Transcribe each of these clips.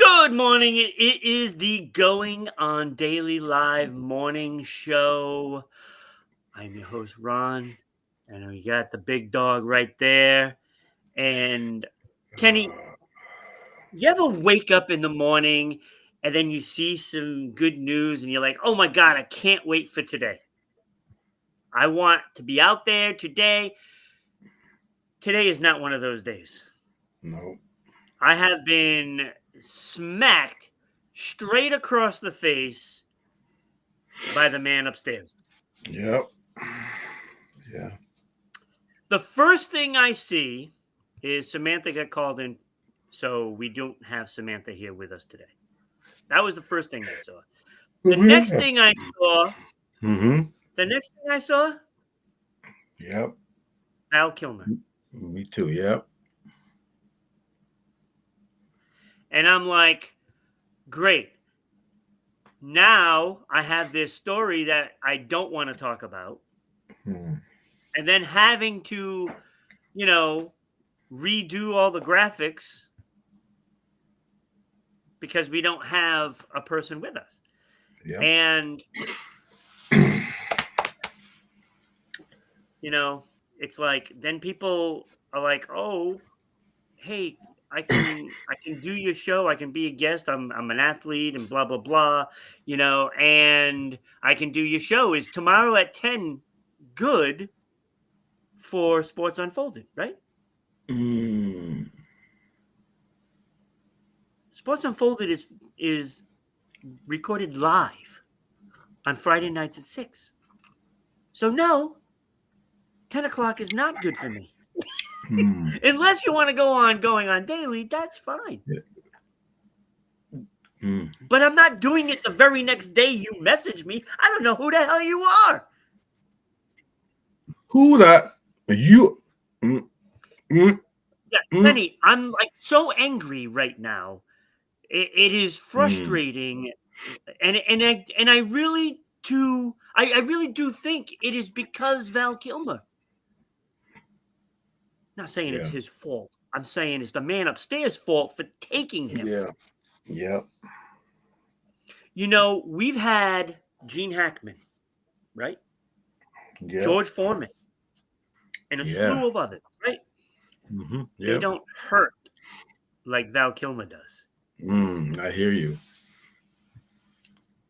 Good morning. It is the Going on Daily Live morning show. I'm your host, Ron. I know you got the big dog right there. And Kenny, you ever wake up in the morning and then you see some good news and you're like, oh my God, I can't wait for today. I want to be out there today. Today is not one of those days. No. I have been smacked straight across the face by the man upstairs. Yep. Yeah. The first thing I see is Samantha got called in, so we don't have Samantha here with us today. That was the first thing I saw. The next thing I saw, Yep. Val Kilmer. Me too. Yep. And I'm like, great. Now I have this story that I don't want to talk about. And then having to, redo all the graphics because we don't have a person with us. Yep. And, it's like, then people are like, oh, hey, I can do your show. I can be a guest. I'm an athlete and blah, blah, blah, and I can do your show. Is tomorrow at 10 good for Sports Unfolded, right? Sports Unfolded is recorded live on Friday nights at 6. So no, 10 o'clock is not good for me. Unless you want to go on Going on Daily, that's fine. But I'm not doing it the very next day you message me. I don't know who the hell you are. Who that? You? Yeah, Penny, I'm like so angry right now. It is frustrating, and I really do. I really do think it is because Val Kilmer. Not saying it's his fault. I'm saying it's the man upstairs' fault for taking him. Yeah. We've had Gene Hackman, right? Yeah. George Foreman, and a slew of others, right? They don't hurt like Val Kilmer does. I hear you.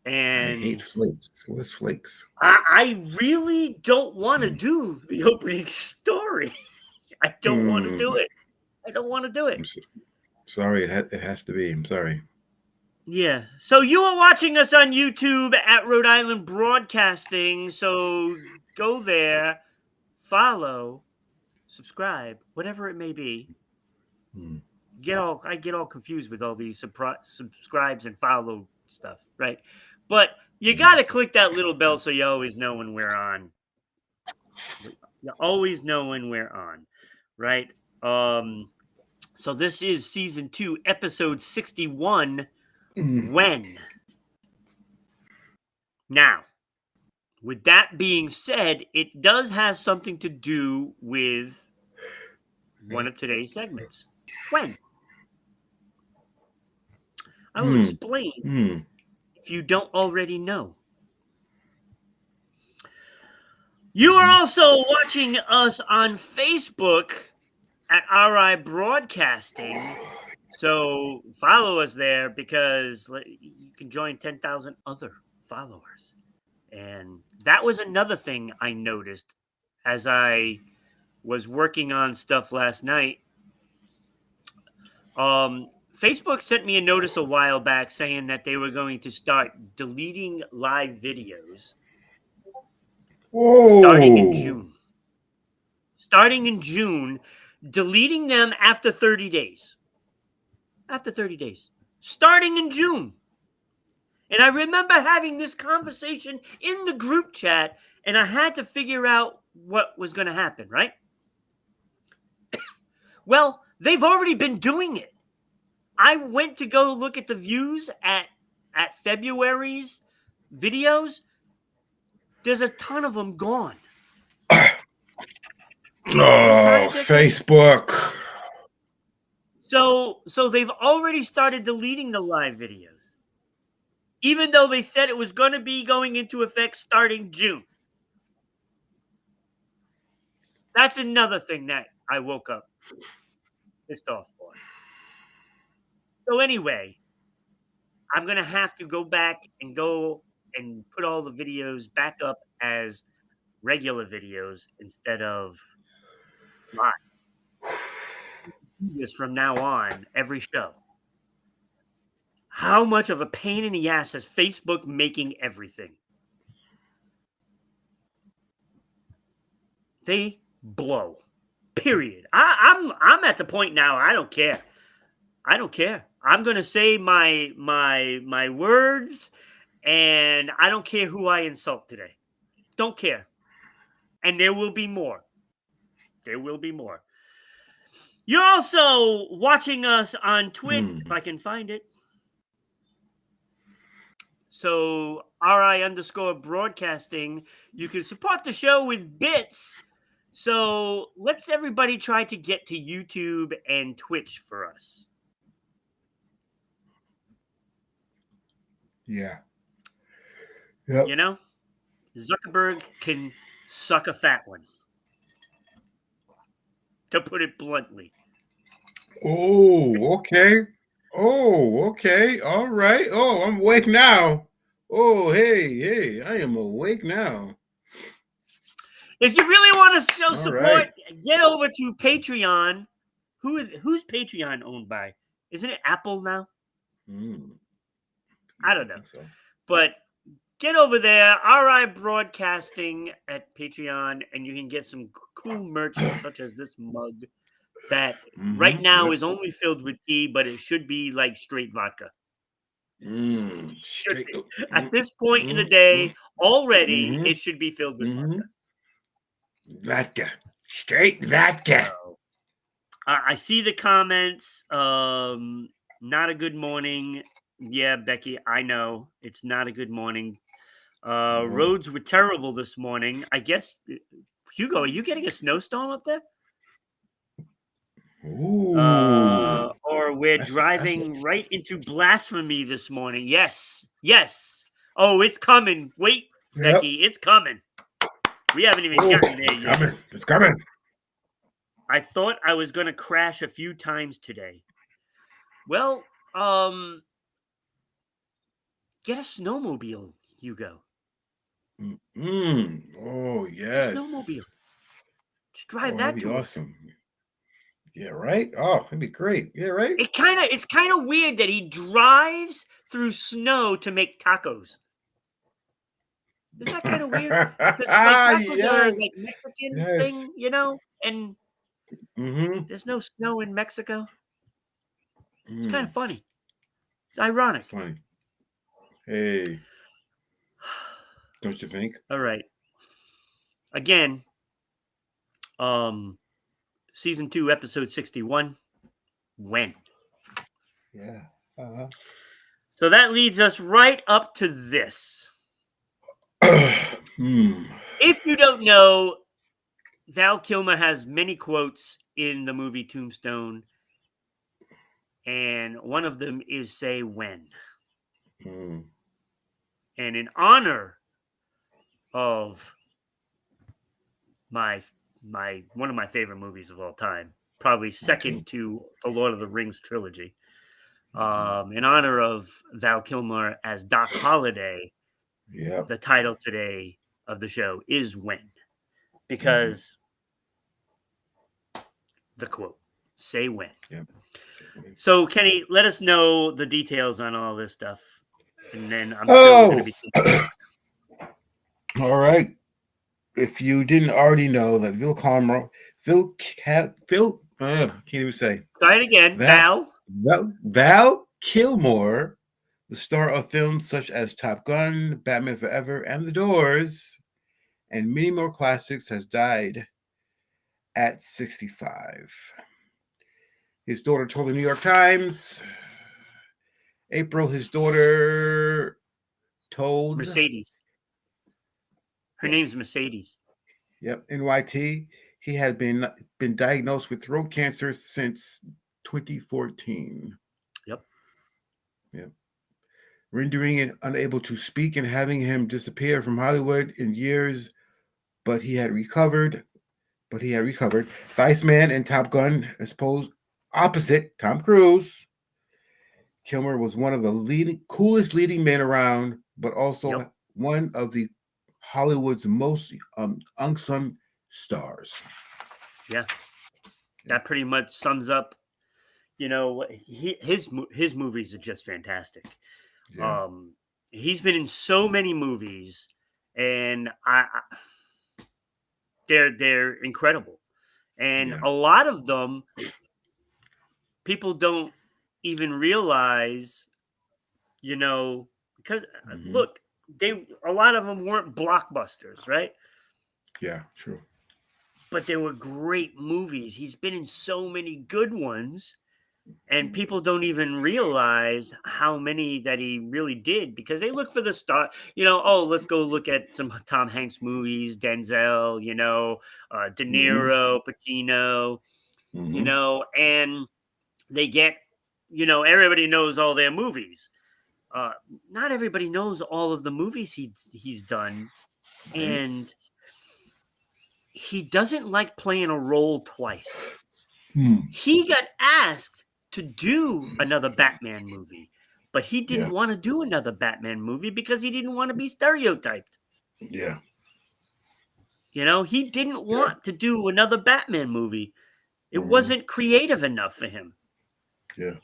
And I hate flakes. Where's flakes? I really don't want to do the opening story. I don't want to do it. I don't want to do it. I'm sorry, it has to be. I'm sorry. Yeah. So you are watching us on YouTube at Rhode Island Broadcasting. So go there, follow, subscribe, whatever it may be. I get all confused with all these subscribes and follow stuff, right? But you got to click that little bell so you always know when we're on. You always know when we're on, right? So this is season 2, episode 61. When? Now, with that being said, it does have something to do with one of today's segments. When? I will explain if you don't already know. You are also watching us on Facebook at RI Broadcasting. So follow us there because you can join 10,000 other followers. And that was another thing I noticed as I was working on stuff last night. Facebook sent me a notice a while back saying that they were going to start deleting live videos starting in June. Starting in June, deleting them after 30 days. After 30 days. Starting in June. And I remember having this conversation in the group chat, and I had to figure out what was going to happen, right? Well, they've already been doing it. I went to go look at the views at February's videos. There's a ton of them gone. Oh, Facebook. So they've already started deleting the live videos, even though they said it was going to be going into effect starting June. That's another thing that I woke up pissed off for. So anyway, I'm going to have to go back and put all the videos back up as regular videos instead of live. This from now on, every show. How much of a pain in the ass is Facebook making everything? They blow. Period. I'm at the point now. I don't care. I don't care. I'm gonna say my words, and I don't care who I insult today. Don't care. And there will be more. There will be more. You're also watching us on Twitch, if I can find it. So RI_broadcasting. You can support the show with bits. So let's everybody try to get to YouTube and Twitch for us. Yeah. Yep. You know, Zuckerberg can suck a fat one, to put it bluntly. Oh, okay. Oh, okay. All right. Oh, I'm awake now. Oh, hey, I am awake now. If you really want to show All support, right. get over to Patreon. Who's Patreon owned by? Isn't it Apple now? I don't know. think so. But get over there, RI Broadcasting at Patreon, and you can get some cool merch such as this mug that right now is only filled with tea, but it should be like straight vodka. Straight, At this point in the day, already it should be filled with vodka. Vodka. Straight vodka. So, I see the comments. Not a good morning. Yeah, Becky, I know it's not a good morning. Roads were terrible this morning. I guess, Hugo, are you getting a snowstorm up there? Ooh. Or we're driving right into blasphemy this morning. Yes. Oh, it's coming. Wait, Becky, it's coming. We haven't even gotten there yet. It's coming. I thought I was going to crash a few times today. Well, get a snowmobile, Hugo. Oh, yes. A snowmobile. Just drive that that'd be to awesome. Yeah, right? Oh, that'd be great. Yeah, right? It's kind of weird that he drives through snow to make tacos. Isn't that kind of weird? Because tacos are like Mexican thing, you know? And there's no snow in Mexico. It's kind of funny. It's ironic. Funny. Hey. Don't you think? All right. Again, season 2, episode 61. When? Yeah. So that leads us right up to this. If you don't know, Val Kilmer has many quotes in the movie Tombstone, and one of them is "Say when." And in honor of my one of my favorite movies of all time, probably second to the Lord of the Rings trilogy, in honor of Val Kilmer as Doc Holliday, the title today of the show is "When," because the quote, "Say when." So, Kenny, let us know the details on all this stuff, and then I'm sure we're going to be. All right. If you didn't already know that can't even say. Try it again. Val Kilmer, the star of films such as Top Gun, Batman Forever, and The Doors, and many more classics, has died at 65. His daughter told the New York Times, April, his daughter told Mercedes. Her name's Mercedes. Yep, NYT. He had been diagnosed with throat cancer since 2014. Yep. Yeah. Rendering it unable to speak and having him disappear from Hollywood in years, but he had recovered. But he had recovered. The Iceman and Top Gun, as opposed opposite Tom Cruise. Kilmer was one of the coolest leading men around, but Yep. also one of the Hollywood's most unsung stars. Yeah. Yeah. That pretty much sums up. His movies are just fantastic. Yeah. Um, he's been in so many movies, and they're incredible. And Yeah. a lot of them people don't even realize, you know, because Hmm. look, they a lot of them weren't blockbusters, right? Yeah. True. But they were great movies. He's been in so many good ones, and people don't even realize how many that he really did because they look for the star. Oh, let's go look at some Tom Hanks movies, Denzel, De Hmm. Niro, Pacino, Hmm. and they get, everybody knows all their movies. Uh, Not everybody knows all of the movies he's done, Right. and he doesn't like playing a role twice. Hmm. He got asked to do another Batman movie, but he Yeah. didn't want to do another Batman movie because he didn't want to be stereotyped. Yeah. He didn't Yeah. want to do another Batman movie. It Hmm. wasn't creative enough for him. Yeah.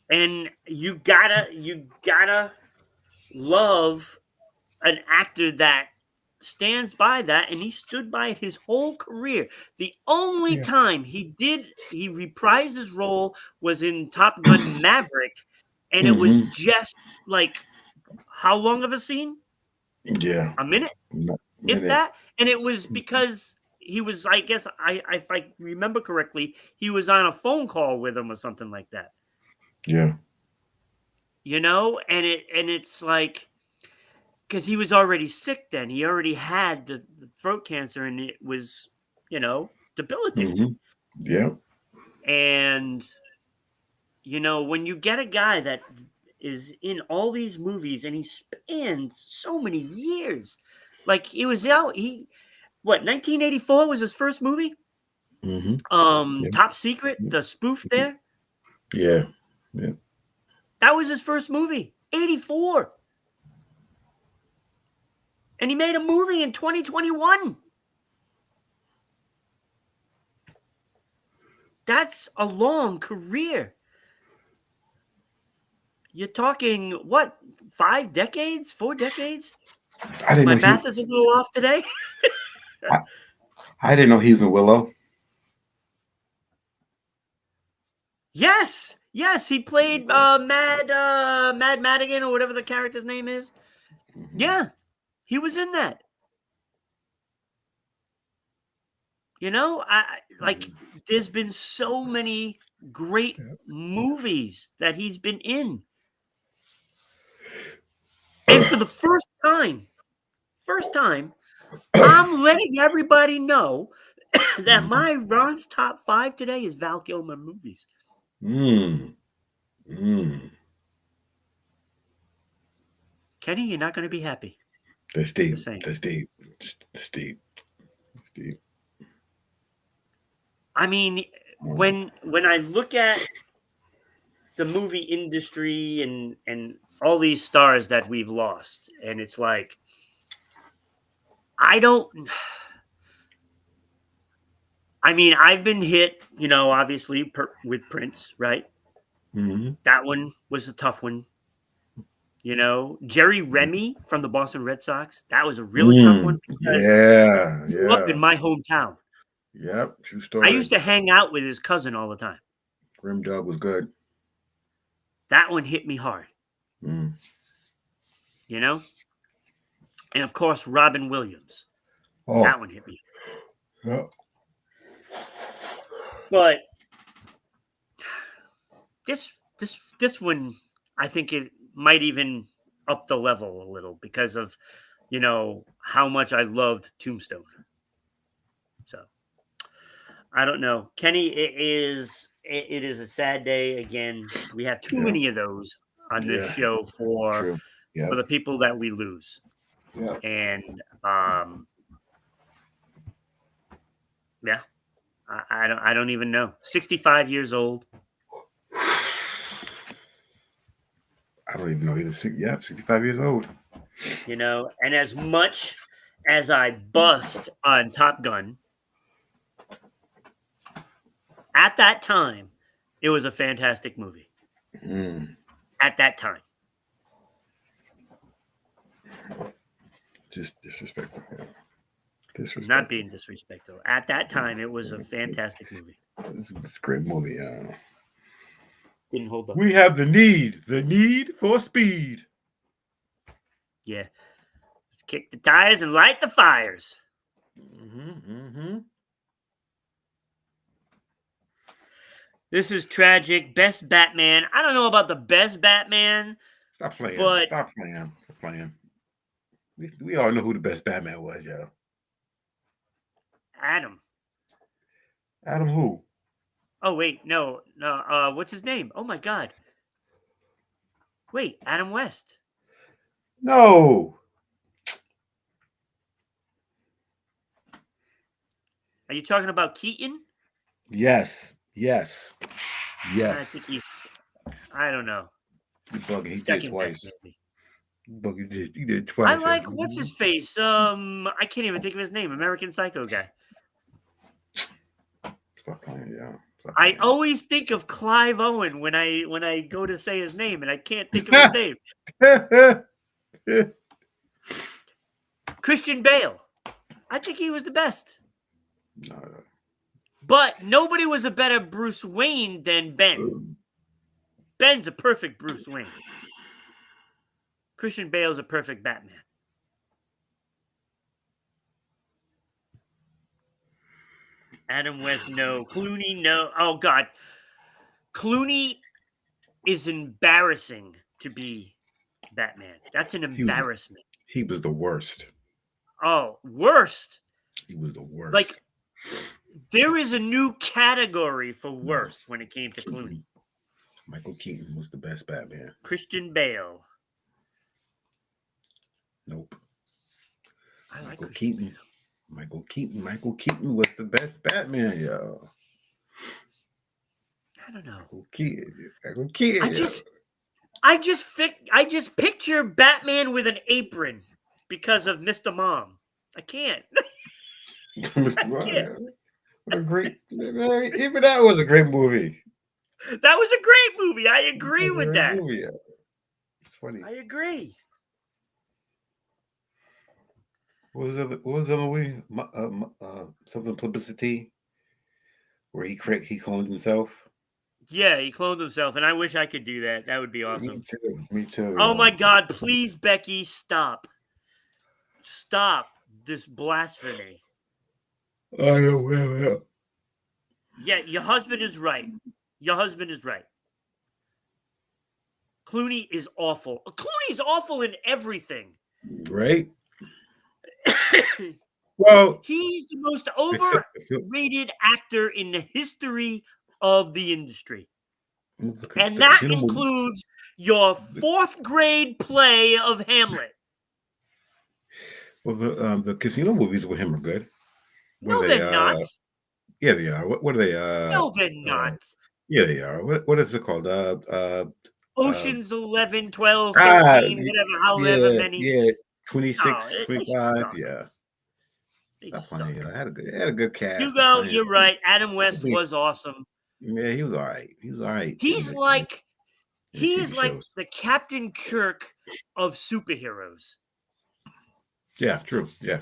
And you gotta love an actor that stands by that, and he stood by it his whole career. The only Yeah. time he reprised his role was in Top Gun Maverick, and it was Hmm. just like, how long of a scene? Yeah. A minute, Not if minute. that. And it was because he was, I guess, if I remember correctly, he was on a phone call with him or something like that. Yeah. And it's like, because he was already sick then. He already had the throat cancer, and it was, debilitating. Hmm. Yeah. And, when you get a guy that is in all these movies and he spans so many years, like he was out, 1984 was his first movie? Hmm. Yeah. Top Secret, the spoof there, Yeah. Yeah. that was his first movie, 84. And he made a movie in 2021. That's a long career. You're talking what? 5 decades? 4 decades? I didn't My know he. math is a little off today. I, I didn't know he was in Willow. Yes. Yes, he played Mhm. Mad Madigan or whatever the character's name is. Mhm. Yeah. He was in that. Like, Mhm. there's been so many great Yeah. movies that he's been in. And for the first time, I'm letting everybody know that Mhm. my Ron's top 5 today is Val Kilmer movies. Mm. Mm. Kenny, you're not going to be happy. That's deep. Just saying. That's deep. That's deep. That's deep. I mean, Mm. when I look at the movie industry and all these stars that we've lost, and it's like, I don't. I mean, I've been hit, obviously with Prince, right? Mhm. That one was a tough one. Jerry Remy from the Boston Red Sox. That was a really tough one Mm. because Yeah. he grew up in Yeah. my hometown. Yep. True I story. used to hang out with his cousin all the time. Grim Dog was good. That one hit me hard, Mm. you know? And of course, Robin Williams. Oh. That one hit me. Yeah. But this one, I think it might even up the level a little because of, how much I loved Tombstone. So I don't know. Kenny, it is it is a sad day again. We have too Yeah. many of those on this Yeah. show for True. Yeah. the people that we lose. Yeah. And yeah, I don't even know. 65 years old. I don't even know either. Yeah, 65 years old. You know, and as much as I bust on Top Gun, at that time, it was a fantastic movie. Mm. At that time. Just disrespectful. Yeah. I'm Disrespectful. not being disrespectful. At that time, it was a fantastic movie. It's a great movie. Didn't hold up. We have the need for speed. Yeah. Let's kick the tires and light the fires. This is tragic. Best Batman. I don't know about the best Batman. Stop playing. But Stop playing. Stop playing. We all know who the best Batman was, yo. Adam. Adam who? Oh, wait. No. What's his name? Oh, my God. Wait. Adam West. No. Are you talking about Keaton? Yes. Yes. Yes. I think he's... I don't know. You bugging. He did Second twice. best movie. He did twice. I like... What's his face? I can't even think of his name. American Psycho guy. Stop playing, yeah. I always think of Clive Owen when I go to say his name, and I can't think of his name. Christian Bale. I think he was the best. No. But nobody was a better Bruce Wayne than Ben. Ben's a perfect Bruce Wayne. Christian Bale's a perfect Batman. Adam West, no. Clooney, no. Oh, God. Clooney is embarrassing to be Batman. That's an embarrassment. He was the worst. Oh, worst. He was the worst. Like, there is a new category for worst when it came to Clooney. Michael Keaton was the best Batman. Christian Bale. Nope. I like Michael Christian Keaton. Bale. Michael Keaton was the best Batman, yo. I don't know. Michael Keaton. I just picture Batman with an apron because of Mr. Mom. I can't. Mr. Mom. What a great... Even that was a great movie. That was a great movie. I agree with that. Movie, yeah. It's funny. I agree. What was the other movie? Something Publicity, where he cloned himself. Yeah, he cloned himself, and I wish I could do that. That would be awesome. Me too. Oh my God! Please, Becky, stop! Stop this blasphemy. I know. Yeah, your husband is right. Your husband is right. Clooney is awful. Clooney's awful in everything. Right? Well, he's the most overrated actor in the history of the industry. And that includes your fourth grade play of Hamlet. Well, the Casino movies with him are good. No, they're not. Yeah, they are. What are they? No, they're not. Yeah, they are. What is it called? Ocean's 11, 12, 13, whatever, however many. Yeah, 26, 25, yeah. That's funny. It had a good cast. Hugo, you're right. Adam West was awesome. Yeah, he was all right. He's like the Captain Kirk of superheroes. Yeah, true. Yeah.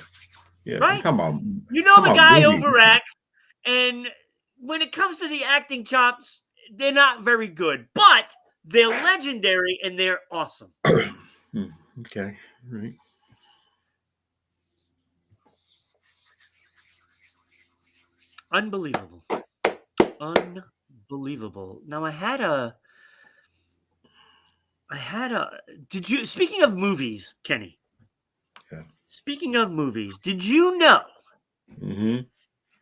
Right? Come on. You know the guy overacts, and when it comes to the acting chops, they're not very good, but they're legendary and they're awesome. Okay. All right. Unbelievable. Now speaking of movies, Kenny? Yeah. Speaking of movies, did you know Mm-hmm.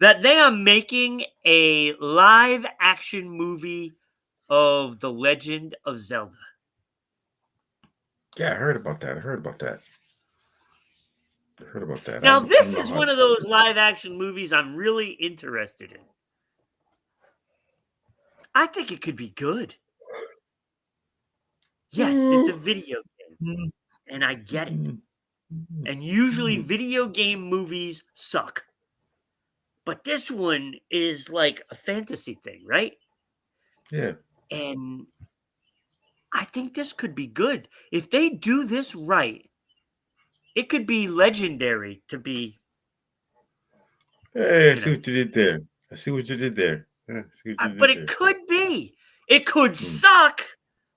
that they are making a live action movie of The Legend of Zelda. Yeah, I heard about that. I heard about that. I Now, don't this know is how. one of those live action movies I'm really interested in. I think it could be good. Yes, it's a video game, and I get it. And usually video game movies suck. But this one is like a fantasy thing, right? Yeah. And I think this could be good. If they do this right, it could be legendary to be, Hey, I you see know. what you did there. I see what you did there. I see what you But did it there. could be. It could Mm. suck,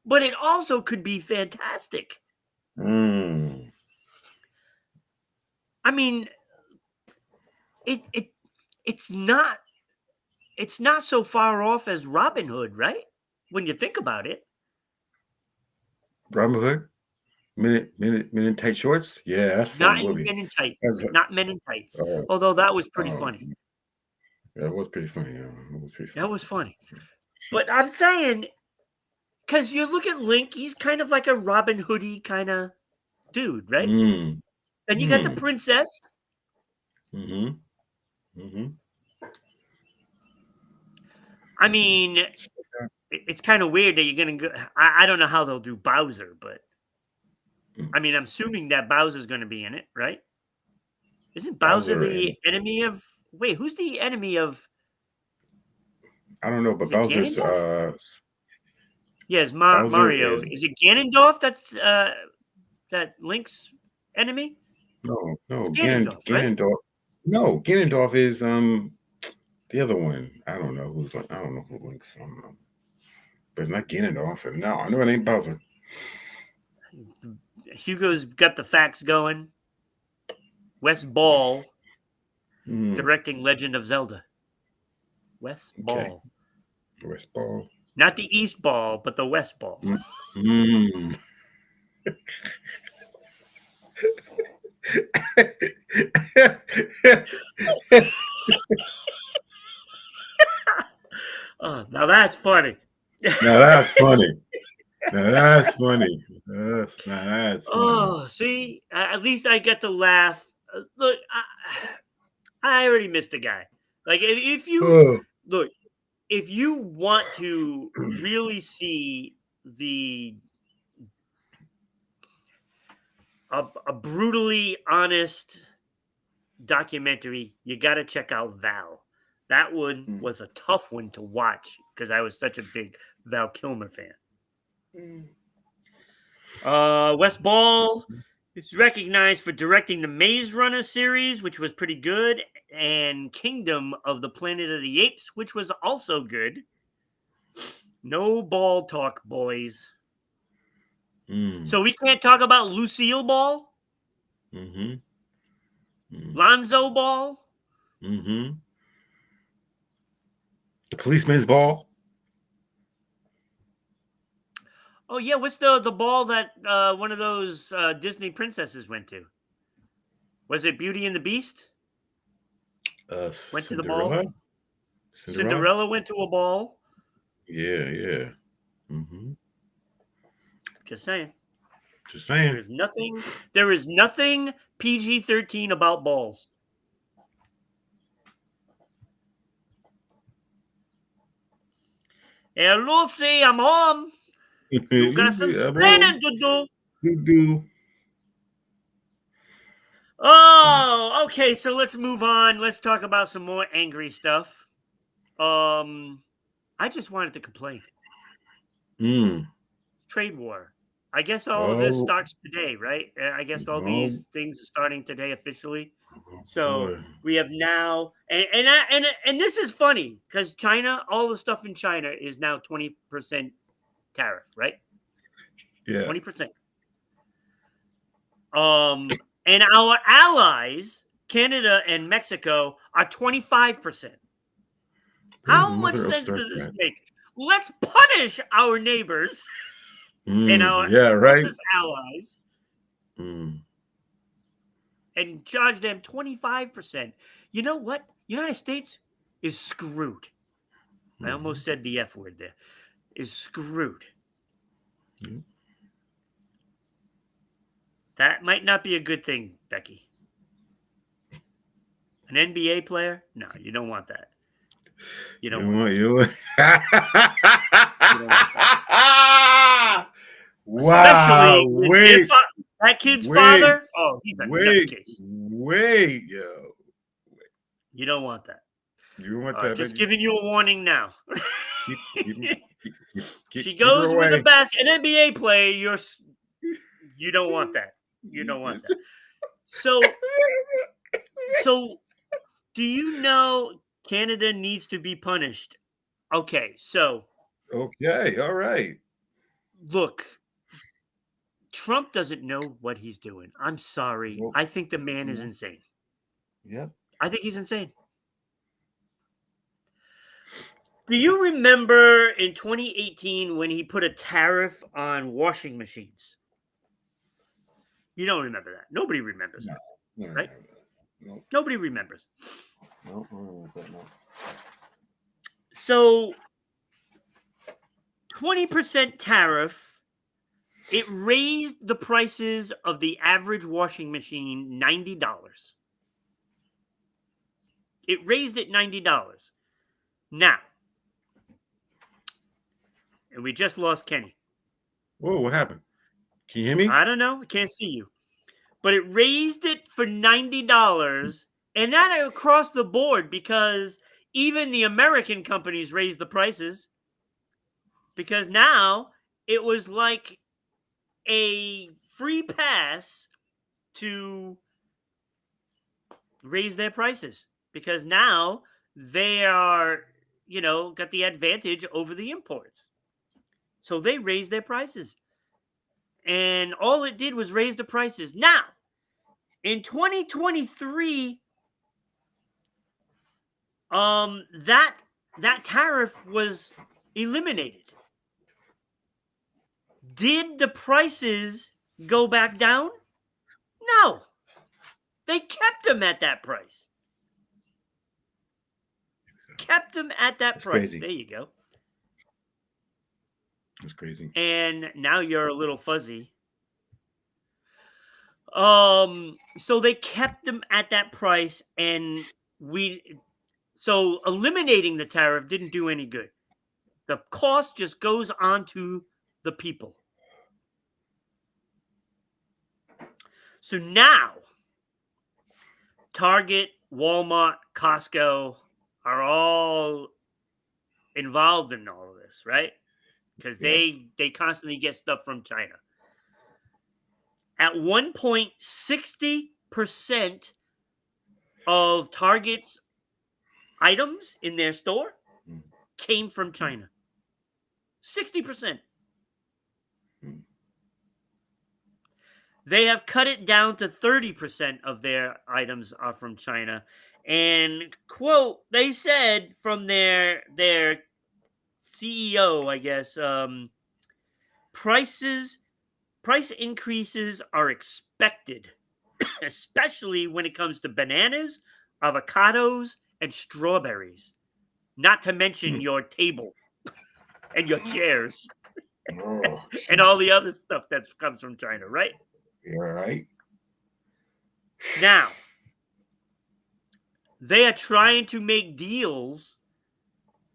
but it also could be fantastic. Mm. I mean, it it it's not so far off as Robin Hood, right? When you think about it. Robin Hood, Men in Tight Shorts. Yeah, that's a funny Not in movie. Men in Tights. That's Not Men in Tights. oh, Although that was pretty oh, funny. yeah, it was pretty funny. It was pretty That funny. was funny. But I'm saying, because you look at Link, he's kind of like a Robin Hoodie kind of dude, right? Mm. And you got the Mm. princess. Mm-hmm. Mm-hmm. I mean, it's kind of weird that you're going to go. I don't know how they'll do Bowser, but I mean, I'm assuming that Bowser's going to be in it, right? Isn't Bowser Bowser the and enemy of. Wait, who's the enemy of. I don't know, Is but it Bowser's Ganondorf? Yes, Bowser Mario. is Is it Ganondorf that's that Link's enemy? It's no Ganondorf, right? Ganondorf. No, Ganondorf is the other one. I don't know who's like I don't know who links. I don't know. But it's not Ganondorf. No, I know it ain't Bowser. Hugo's got the facts going. Wes Ball Mm, directing Legend of Zelda. Wes okay. Ball. West Ball. Not the East Ball, but the West Ball. Mm. Mm. Oh, now that's funny. Now that's funny. Now that's funny. That's funny. Oh, see, at least I get to laugh. Look, I already missed a guy. Like if you Oh. look, if you want to really see the a brutally honest documentary, you got to check out Val. That one Mm. was a tough one to watch because I was such a big Val Kilmer fan. Wes Ball is recognized for directing the Maze Runner series, which was pretty good, and Kingdom of the Planet of the Apes, which was also good. No ball talk, boys. Mm. So we can't talk about Lucille Ball, Mm-hmm. Mm. Lonzo Ball. Mm-hmm. The policeman's ball. Oh yeah, what's the ball that one of those Disney princesses went to? Was it Beauty and the Beast? Went to the Cinderella. ball. Cinderella went to a ball. Yeah, yeah. Mm-hmm. Just saying. Just saying. There is nothing PG-13 about balls. Hey, Lucy, I'm home. You got some Lucy, I'm home. splaining to do. You do. Oh, okay. So let's move on. Let's talk about some more angry stuff. I just wanted to complain. Mm. Trade war. I guess all of this Oh, starts today, right? I guess all oh, these things are starting today officially. oh So boy. we have now, and this is funny because China, all the stuff in China is now 20% tariff, right? Yeah. 20%. And our allies, Canada and Mexico, are 25%. Where's the How much mother of sense Star does this Trek? make? Let's punish our neighbors and Mm. our Yeah, right? closest allies Mm. and charge them 25%. You know what? United States is screwed. I almost said the F word there, is screwed. Mhm. That might not be a good thing, Becky. An NBA player? No, you don't want that. You don't want that. You You don't want that. Wow! Especially with Wait, that kid's wait, father. Oh, he's a wait, nutcase. wait, yo! You don't want that. You want All right, that, just Becky? giving you a warning now. Keep, She keep her goes with away. an NBA player. You don't want that. You don't want that. So do you know Canada needs to be punished? Okay, so Okay, all right. look, Trump doesn't know what he's doing. I'm sorry. Nope. I think the man is No. insane. Yep. I think he's insane. Do you remember in 2018 when he put a tariff on washing machines? You don't remember that. Nobody remembers No. that, No. No. right? No. Nobody remembers. No. No. No. So 20% tariff, it raised the prices of the average washing machine $90. It raised it $90. Now, and we just lost Kenny. Whoa! What happened? Can you hear me? I don't know. I can't see you. But it raised it for $90. And that across the board because even the American companies raised the prices. Because now it was like a free pass to raise their prices. Because now they are, got the advantage over the imports. So they raised their prices. And all it did was raise the prices. Now, in 2023, that tariff was eliminated. Did the prices go back down? No. They kept them at that price. Kept them at that That's price. crazy. There you go. That's crazy. And now you're a little fuzzy. So they kept them at that price, and so eliminating the tariff didn't do any good. The cost just goes on to the people. So now Target, Walmart, Costco are all involved in all of this, right? Because Yep. they constantly get stuff from China. At one point, 60% of Target's items in their store Mm. came from China. 60%. Mm. They have cut it down to 30% of their items are from China. And quote, they said from their CEO, I guess, price increases are expected, especially when it comes to bananas, avocados, and strawberries. Not to mention Mm. your table and your chairs Oh, and all the other stuff that comes from China, right? you're right. Now, they are trying to make deals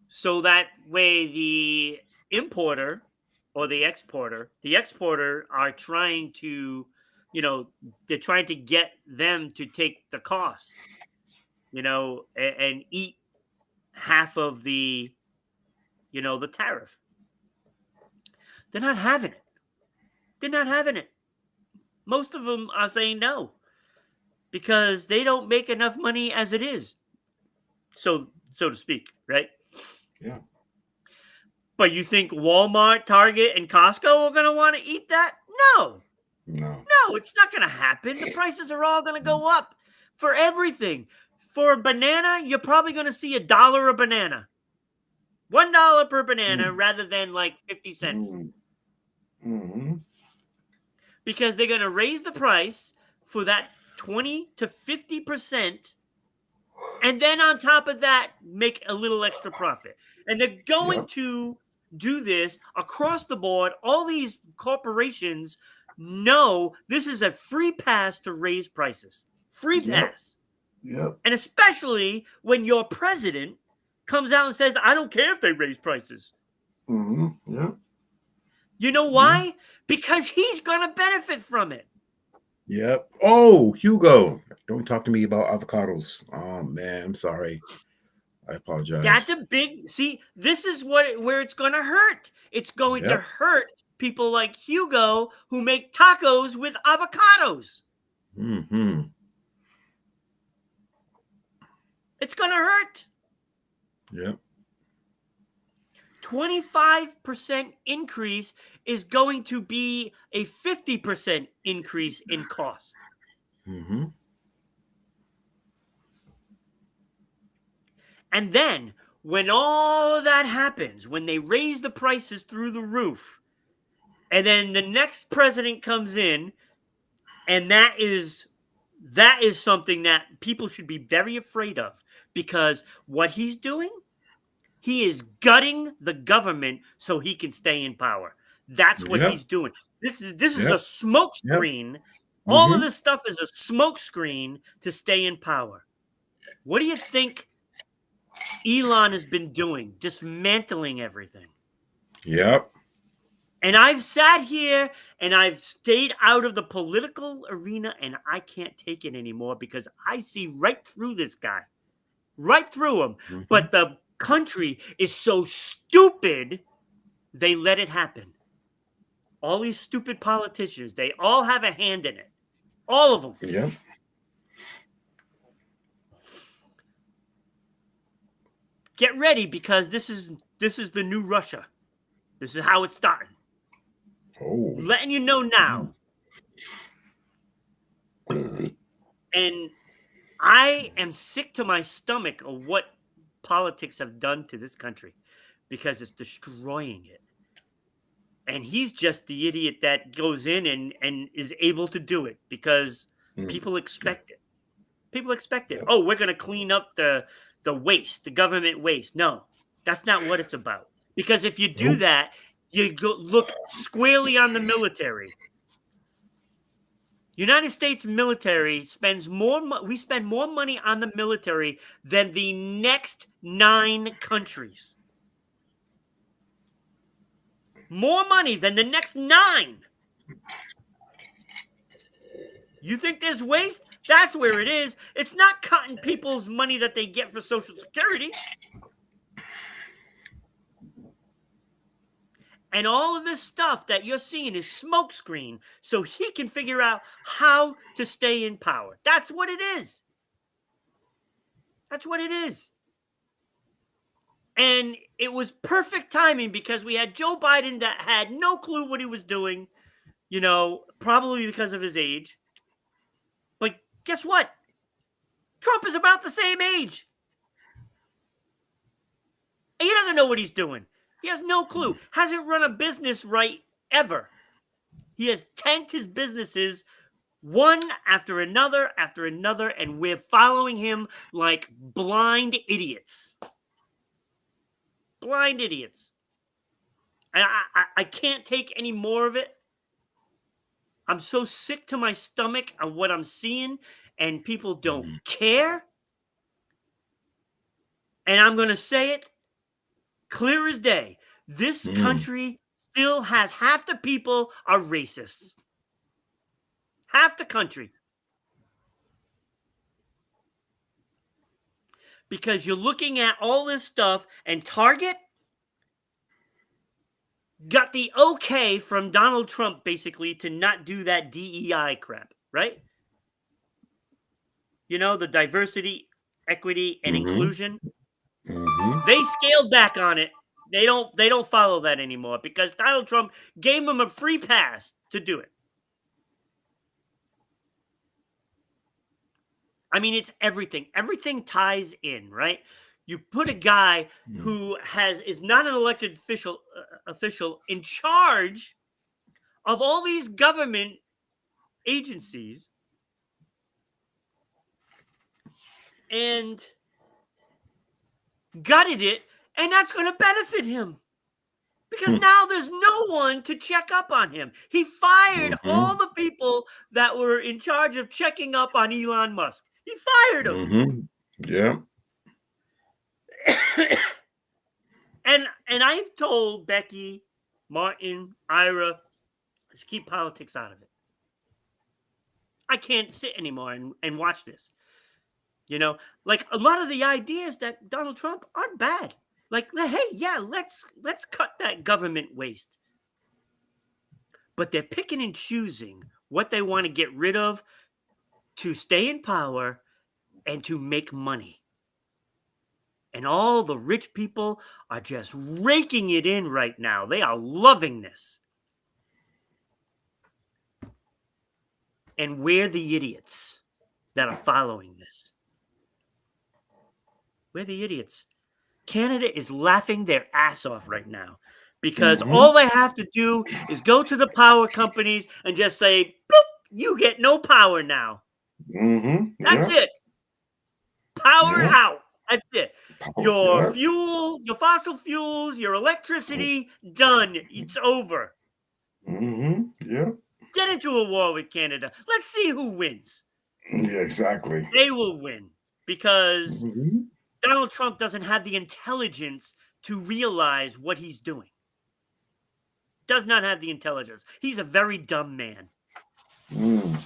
so that way the importer or the exporter are trying to, they're trying to get them to take the cost, and eat half of the tariff. They're not having it. They're not having it. Most of them are saying no because they don't make enough money as it is, so to speak, right? Yeah. But you think Walmart, Target, and Costco are going to want to eat that? No. No. No, it's not going to happen. The prices are all going to go up for everything. For a banana, you're probably going to see $1 a banana. $1 per banana Mm. rather than like 50 cents. Mm. Mm-hmm. Because they're going to raise the price for that 20 to 50% And then on top of that, make a little extra profit. And they're going Yep. to do this across the board. All these corporations know this is a free pass to raise prices. Free Yep. pass. Yep. And especially when your president comes out and says, I don't care if they raise prices. Yep. You know Yeah. why? Because he's going to benefit from it. Yep. Oh, Hugo, don't talk to me about avocados. Oh man, I'm sorry. I That's apologize. a big see. This is where it's going to hurt. It's going to Yep. hurt people like Hugo who make tacos with avocados. Mm-hmm. It's going to hurt. Yep. 25% increase is going to be a 50% increase in cost. Mm-hmm. And then when all of that happens, when they raise the prices through the roof, and then the next president comes in, and that is something that people should be very afraid of, because what he's doing, he is gutting the government so he can stay in power. That's what Yep. he's doing. This is a Yep. smoke Yep. screen. All of Mm-hmm. this stuff is a smoke screen to stay in power. What do you think Elon has been doing? Dismantling everything. Yep. And I've sat here and I've stayed out of the political arena, and I can't take it anymore because I see right through this guy, right through him. Mm-hmm. But the country is so stupid, they let it happen. All these stupid politicians, they all have a hand in it. All of them. Yep. Get ready, because this is the new Russia. This is how it's starting. Oh. Letting you know now. And I am sick to my stomach of what politics have done to this country, because it's destroying it. And he's just the idiot that goes in and is able to do it because Mm. people expect it. People expect it. Yep. Oh, we're going to clean up the waste, the government waste. No, that's not what it's about. Because if you do Nope. that, you look squarely on the military. United States military spends we spend more money on the military than the next 9 countries. More money than the next 9. You think there's waste? That's where it is. It's not cutting people's money that they get for Social Security. And all of this stuff that you're seeing is smokescreen so he can figure out how to stay in power. That's what it is. That's what it is. And it was perfect timing because we had Joe Biden that had no clue what he was doing, probably because of his age. But guess what? Trump is about the same age. And he doesn't know what he's doing. He has no clue. Hasn't run a business right ever. He has tanked his businesses one after another, and we're following him like blind idiots. Blind idiots. And I can't take any more of it. I'm so sick to my stomach of what I'm seeing, and people don't care. And I'm going to say it clear as day. This Mm. country still has half the people are racists. Half the country. Because you're looking at all this stuff, and Target got the okay from Donald Trump basically to not do that DEI crap, right? The diversity, equity, and Mm-hmm. inclusion. Mm-hmm. They scaled back on it. They don't follow that anymore because Donald Trump gave them a free pass to do it. I mean, it's everything. Everything ties in, right? You put a guy who is not an elected official in charge of all these government agencies, and gutted it, and that's going to benefit him. Because Hmm. now there's no one to check up on him. He fired Mm-hmm. all the people that were in charge of checking up on Elon Musk. He fired them. Mm-hmm. Yeah. And I've told Becky, Martin, Ira, let's keep politics out of it. I can't sit anymore and watch this. You know, like a lot of the ideas that Donald Trump aren't bad. Like, hey, yeah, let's cut that government waste. But they're picking and choosing what they want to get rid of to stay in power and to make money. And all the rich people are just raking it in right now. They are loving this. And we're the idiots that are following this. We're the idiots. Canada is laughing their ass off right now because Mm-hmm. all they have to do is go to the power companies and just say, boop, you get no power now. Mm-hmm. That's Yeah. it. Power Yeah. out. That's it. Your Yeah. fuel, your fossil fuels, your electricity, done. It's over. Mm-hmm. Yeah. Get into a war with Canada. Let's see who wins. Yeah. Exactly. They will win because Mm-hmm. Donald Trump doesn't have the intelligence to realize what he's doing. Does not have the intelligence. He's a very dumb man. Mm.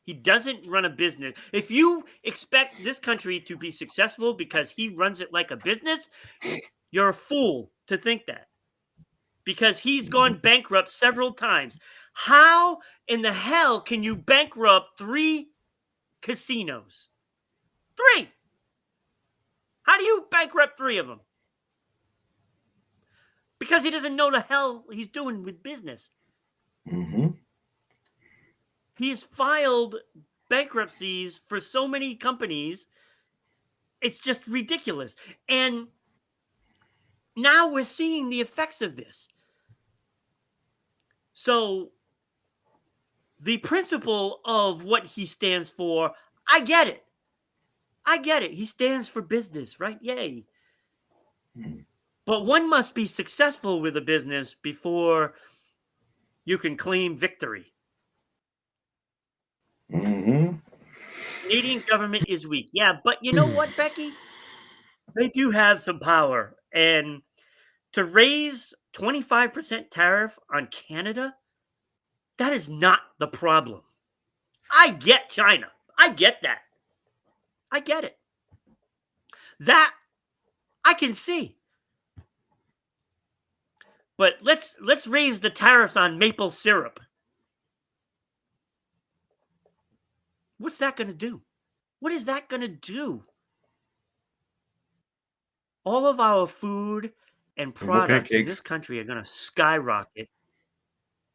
He doesn't run a business. If you expect this country to be successful because he runs it like a business, you're a fool to think that. Because he's gone bankrupt several times. How in the hell can you bankrupt 3 casinos? 3. How do you bankrupt 3 of them? Because he doesn't know the hell he's doing with business. Mm-hmm. He's filed bankruptcies for so many companies. It's just ridiculous. And now we're seeing the effects of this. So the principle of what he stands for, I get it. I get it. He stands for business, right? Yay. But one must be successful with a business before you can claim victory. Mm-hmm. Canadian government is weak. Yeah, but you know what, Becky? They do have some power. And to raise 25% tariff on Canada, that is not the problem. I get China. I get that. I get it. That I can see. But let's raise the tariffs on maple syrup. What's that going to do? What is that going to do? All of our food and And more products in this pancakes. country are going to skyrocket.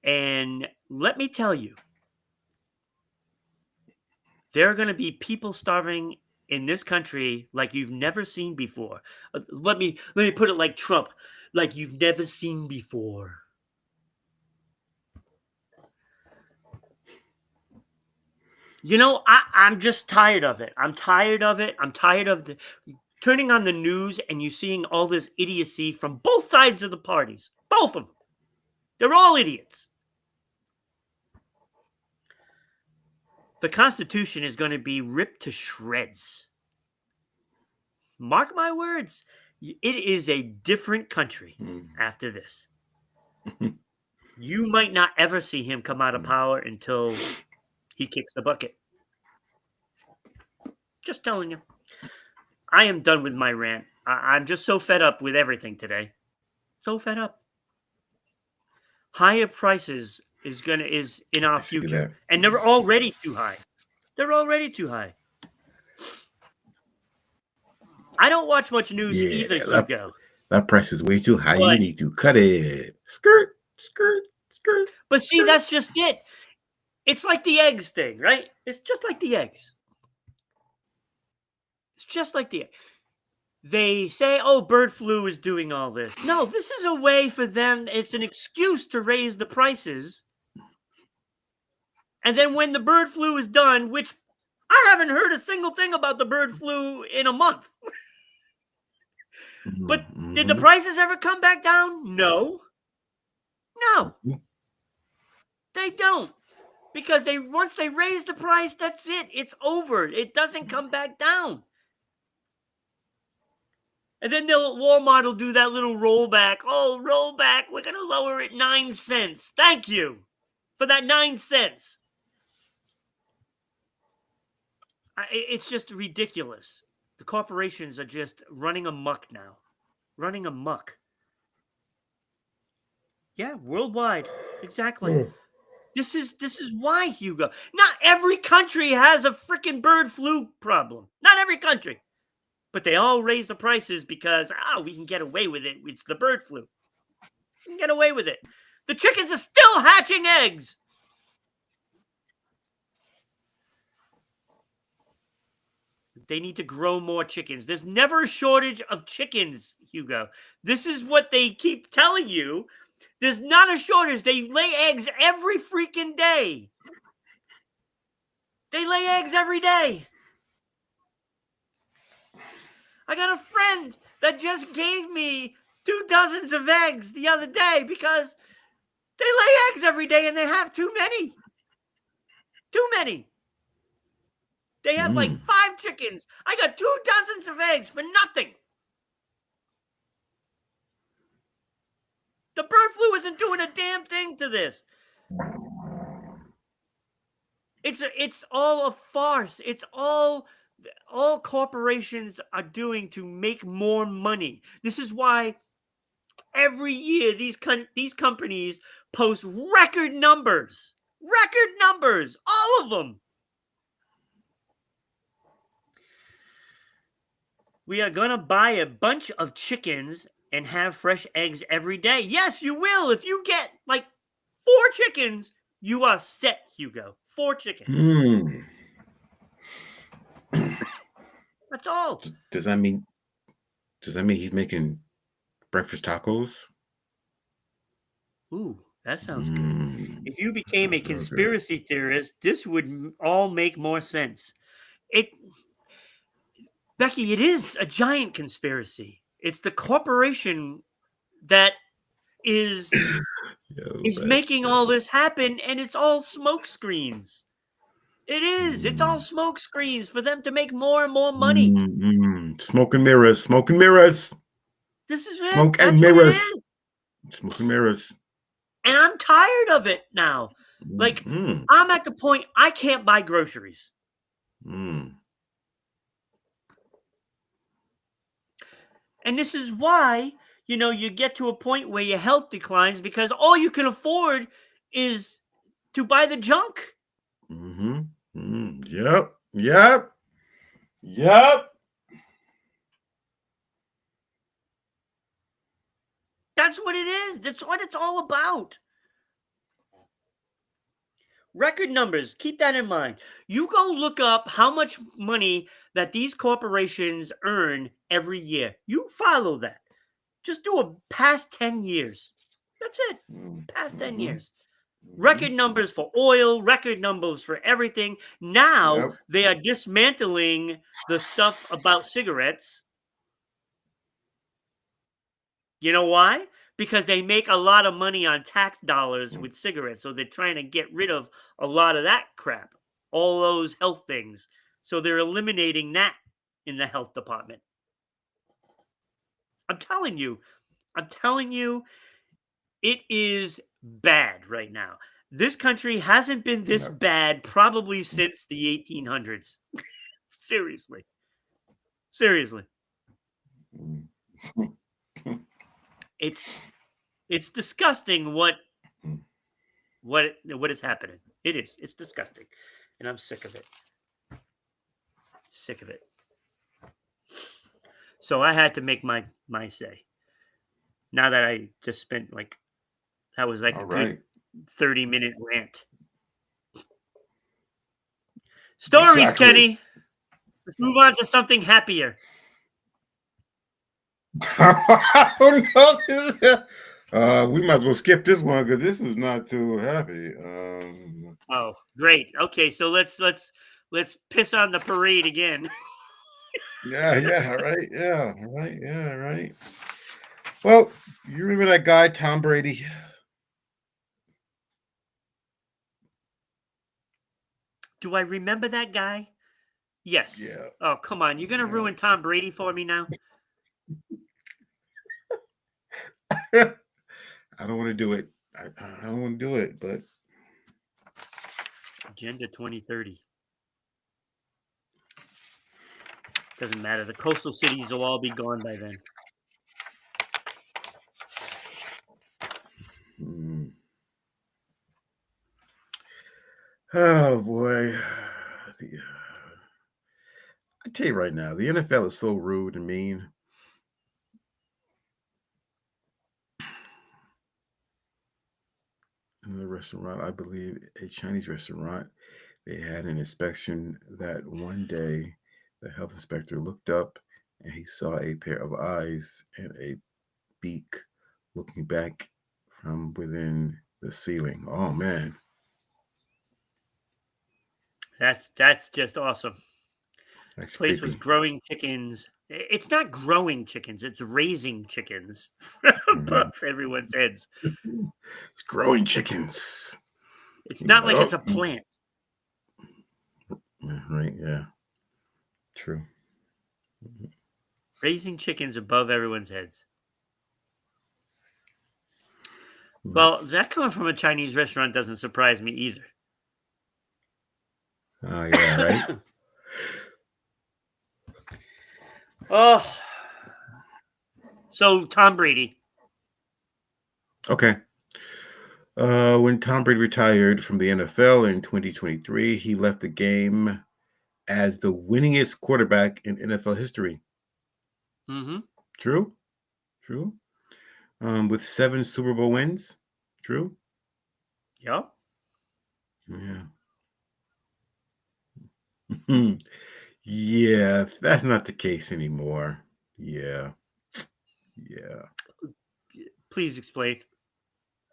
And let me tell you, there are going to be people starving in this country like you've never seen before. Let me put it like Trump, like you've never seen before. You know, I'm just tired of it. I'm tired of it. I'm tired of turning on the news and you seeing all this idiocy from both sides of the parties. Both of them. They're all idiots. The Constitution is going to be ripped to shreds. Mark my words. It is a different country after this. You might not ever see him come out of power until he kicks the bucket. Just telling you. I am done with my rant. I'm just so fed up with everything today. So fed up. Higher prices is in our I see future, that. and they're already too high. They're already too high. I don't watch much news Yeah, either, Hugo. that price is way too high. You But need to cut it. Skirt, skirt, skirt. but see, that's just it. It's like the eggs thing, right? It's just like the eggs. It's just like the they say, oh, bird flu is doing all this. No, this is a way for them. It's an excuse to raise the prices. And then when the bird flu is done, which I haven't heard a single thing about the bird flu in a month. But did the prices ever come back down? No. No, they don't. Because once they raise the price, that's it. It's over. It doesn't come back down. And then Walmart will do that little rollback. Oh, rollback. We're going to lower it 9 cents. Thank you for that 9 cents. It's just ridiculous. The corporations are just running amok now. Running amok. Yeah, worldwide. Exactly. This is why, Hugo. Not every country has a freaking bird flu problem. Not every country. But they all raise the prices because, we can get away with it. It's the bird flu. We can get away with it. The chickens are still hatching eggs. They need to grow more chickens. There's never a shortage of chickens, Hugo. This is what they keep telling you. There's not a shortage. They lay eggs every freaking day. They lay eggs every day. I got a friend that just gave me 2 dozens of eggs the other day because they lay eggs every day and they have too many. Too many. They have like 5 chickens. I got 2 dozens of eggs for nothing. The bird flu isn't doing a damn thing to this. It's all a farce. It's all corporations are doing to make more money. This is why every year these companies post record numbers. Record numbers. All of them. We are going to buy a bunch of chickens and have fresh eggs every day. Yes, you will. If you get like 4 chickens, you are set, Hugo. 4 chickens. That's all. Does that mean he's making breakfast tacos? Ooh, that sounds good. If you became a conspiracy theorist, this would all make more sense. Becky, it is a giant conspiracy. It's the corporation that is making all this happen, and it's all smoke screens. It is. It's all smoke screens for them to make more and more money. Smoke and mirrors. Smoke and mirrors. This is it. Smoke and mirrors. Smoke and mirrors. And I'm tired of it now. Like, I'm at the point I can't buy groceries. And this is why, you get to a point where your health declines because all you can afford is to buy the junk. Yep. That's what it is. That's what it's all about. Record numbers. Keep that in mind. You go look up how much money that these corporations earn every year. You follow that. Just do a past 10 years. That's it. Past 10 years. Record numbers for oil, record numbers for everything. Now they are dismantling the stuff about cigarettes. You know why? Because they make a lot of money on tax dollars with cigarettes. So they're trying to get rid of a lot of that crap, all those health things. So they're eliminating that in the health department. I'm telling you, it is bad right now. This country hasn't been this bad probably since the 1800s. Seriously. It's disgusting what is happening. It is. It's disgusting. And I'm sick of it. So I had to make my say. Now that I just spent that was like good 30-minute rant. Stories, exactly. Kenny. Let's move on to something happier. We might as well skip this one because this is not too happy. Oh, great. Okay, so let's let's piss on the parade again. Yeah, right. Yeah, right. Yeah, right. Well, you remember that guy, Tom Brady? Do I remember that guy? Yes. Yeah. Oh, come on. You're going to ruin Tom Brady for me now? Yeah. I don't want to do it. I don't want to do it, but Agenda 2030. Doesn't matter. The coastal cities will all be gone by then. hmm. Oh boy. I tell you right now, the NFL is so rude and mean. In the restaurant, I believe a Chinese restaurant, they had an inspection that one day the health inspector looked up and he saw a pair of eyes and a beak looking back from within the ceiling. Oh man, That's just awesome. that's Place was creepy. growing chickens. It's not growing chickens, it's raising chickens Mhm. above everyone's heads. It's growing chickens. It's You not like know, it's a plant. yeah, right? Yeah, true. Raising chickens above everyone's heads. Mm. Well, that coming from a Chinese restaurant doesn't surprise me either. Oh yeah, right. Oh, so Tom Brady. Okay. When Tom Brady retired from the NFL in 2023, he left the game as the winningest quarterback in NFL history. Mm-hmm. True, true. With 7 Super Bowl wins. True. Yep. Yeah. Yeah, that's not the case anymore. Yeah, yeah. Please explain.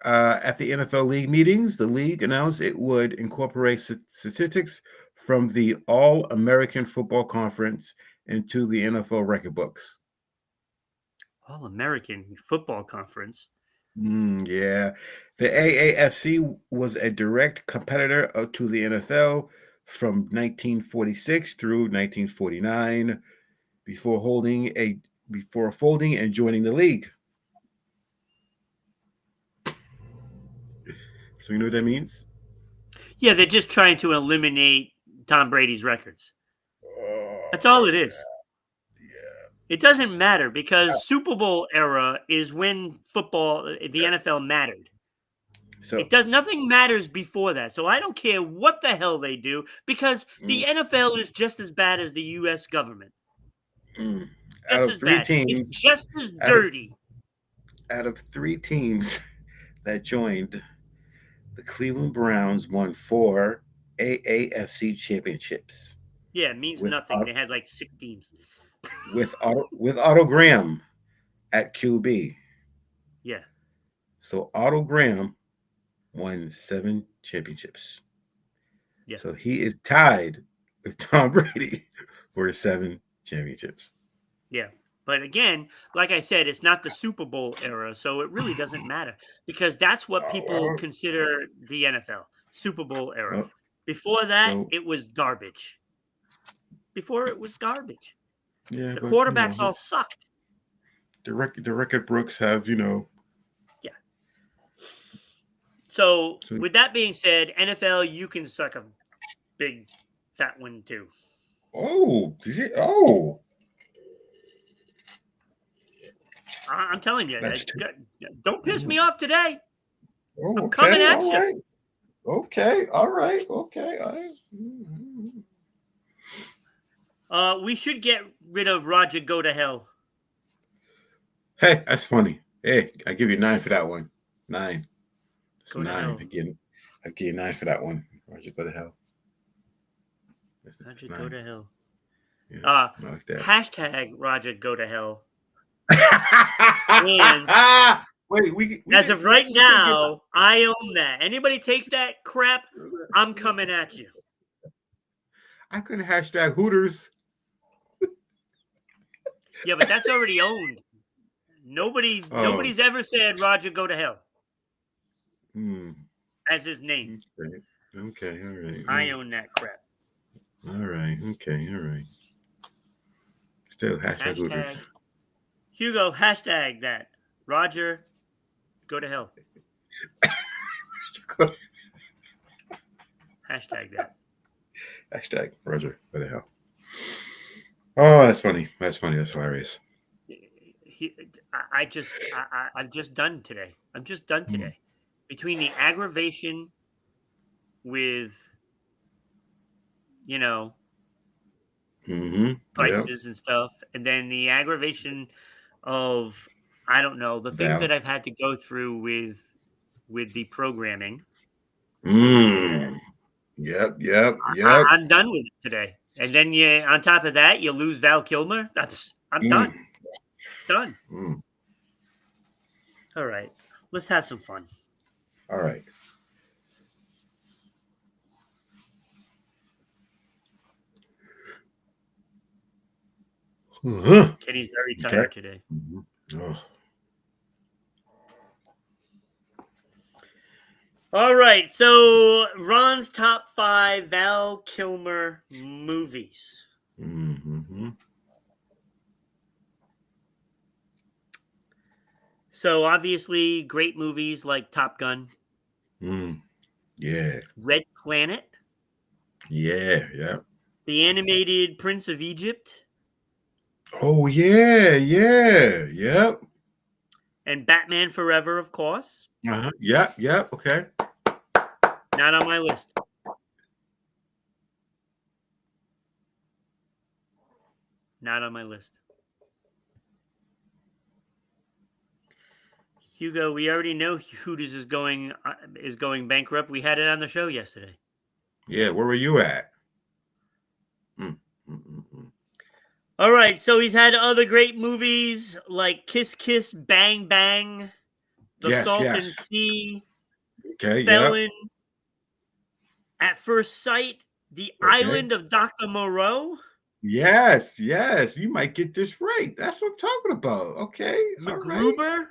At the NFL league meetings, the league announced it would incorporate statistics from the All American Football Conference into the NFL record books. All American Football Conference. Yeah. The AAFC was a direct competitor to the NFL from 1946 through 1949 before folding and joining the league. So you know what that means? Yeah, they're just trying to eliminate Tom Brady's records. That's Oh all it is. yeah. It doesn't matter because Super Bowl era is when football, the NFL mattered. So It does nothing matters before that. So I don't care what the hell they do because mm, the NFL is just as bad as the US government. mm. out Just of as three bad. It's teams, just as out of dirty. out of 3 teams that joined, the Cleveland Browns won 4 AAFC championships Yeah, it means with nothing. They had like 6 teams. Otto Graham at QB. Yeah. So Otto Graham won 7 championships. Yeah. So he is tied with Tom Brady for 7 championships. Yeah. But again, like I said, it's not the Super Bowl era, so it really doesn't matter because that's what Oh, people consider the NFL Super Bowl era. well, Before that, so it was garbage. Before it was garbage. yeah, The but quarterbacks all sucked. the record books have Yeah. So, so with that being said, NFL, you can suck a big fat one too. is it? Oh, I'm telling you, that's true. don't piss me off today. Oh, I'm coming okay, at all you. right, okay, all right, okay. All right. We should get rid of Roger Go to Hell. Hey, that's funny. Hey, I give you 9 for that one. 9. It's Go to 9 hell. again. I give you 9 for that one. Roger, go to hell. That's Roger Go 9. to Hell. Yeah, I like that. Hashtag Roger Go to Hell. And Wait, we as of right we can get. now, I own that. Anybody takes that crap, I'm coming at you. I couldn't hashtag Hooters. Yeah, but that's already owned. Oh, Nobody's ever said Roger go to hell hmm. as his name. Okay. Okay. All right. I own that crap. All right. Okay. All right. Still hashtag Hashtag Hooters. Hugo, hashtag that. Roger, go to hell. Hashtag that. Hashtag Roger. What the hell? Oh, that's funny. That's funny. That's hilarious. I'm just done today. I'm just done Mm. today. Between the aggravation with, you know, Mm-hmm. Yep. prices and stuff, and then the aggravation of, I don't know, the things Val. that I've had to go through with the programming. Let me say that. Mm. Yep. Yep. Yep. I'm done with it today. And then on top of that, you lose Val Kilmer. I'm done. Mm. Done. Mm. All right. Let's have some fun. All right. Uh-huh. Kenny's very Okay. tired today. Mhm. Oh. All right. So Ron's top 5 Val Kilmer movies. Mm-hmm. So obviously great movies like Top Gun, Mm. Yeah. Red Planet, Yeah. Yeah. the animated Prince of Egypt, Oh yeah. Yeah. Yep. and Batman Forever, of course. Uh-huh. Yep. Yep. Okay. Not on my list. Not on my list. Hugo, we already know Hooters is going bankrupt. We had it on the show yesterday. Yeah. Where were you at? Mm. Mm-mm-mm. All right, so he's had other great movies like Kiss Kiss Bang Bang, The Yes. Salton Yes. Sea, Okay. Yep. Felon, At First Sight, The Okay. Island of Dr. Moreau, Yes. Yes. You might get this right. That's what I'm talking about. Okay. All right. MacGruber,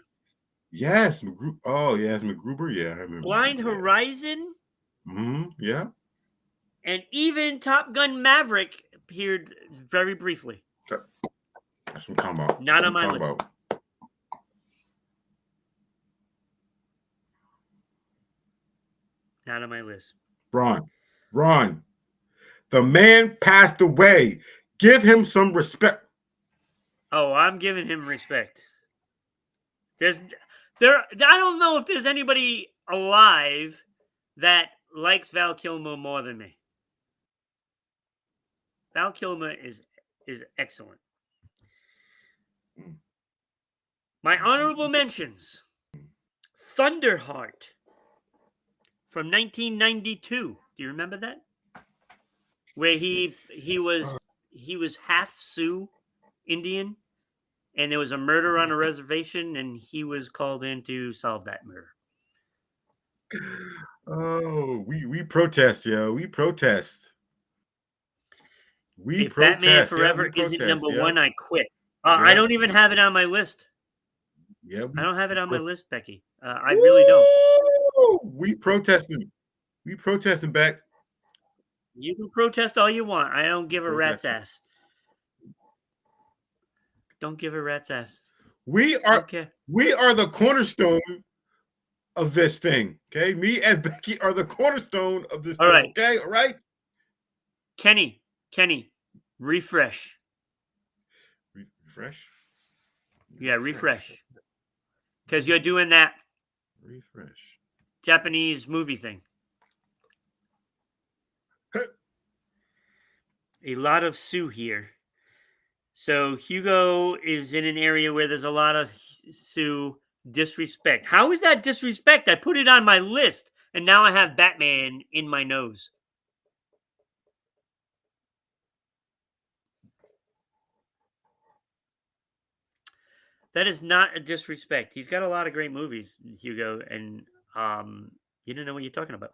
Yes. Oh, yes. MacGruber. Yeah. I remember Blind MacGruber. Yeah. Horizon, Mm-hmm. Yeah. and even Top Gun Maverick appeared very briefly. That's what I'm talking about. Not That's on what my I'm talking list. about. Not on my list. Ron. Ron. The man passed away. Give him some respect. Oh, I'm giving him respect. I don't know if there's anybody alive that likes Val Kilmer more than me. Val Kilmer is excellent. My honorable mentions: Thunderheart from 1992. Do you remember that? Where he was half Sioux Indian, and there was a murder on a reservation, and he was called in to solve that murder. Oh, we protest, yo. We protest. We If Batman protest. Yeah, Forever we isn't protest. number Yeah. one, I quit. I Yeah. don't even have it on my list. Yeah. I don't have it on my Pro- list, Becky. I really don't. We protesting. We protesting back. You can protest all you want. I don't give a rat's Protesting. ass. Don't give a rat's ass. We Don't are care. we are the cornerstone of this thing. Okay. Me and Becky are the cornerstone of this All thing. right, Okay. All right. Kenny, refresh. Refresh. Yeah, refresh. Because you're doing that Refresh. Japanese movie thing. A lot of Sioux here. So Hugo is in an area where there's a lot of Sioux disrespect. How is that disrespect? I put it on my list, and now I have Batman in my nose. That is not a disrespect. He's got a lot of great movies, Hugo, and you don't know what you're talking about.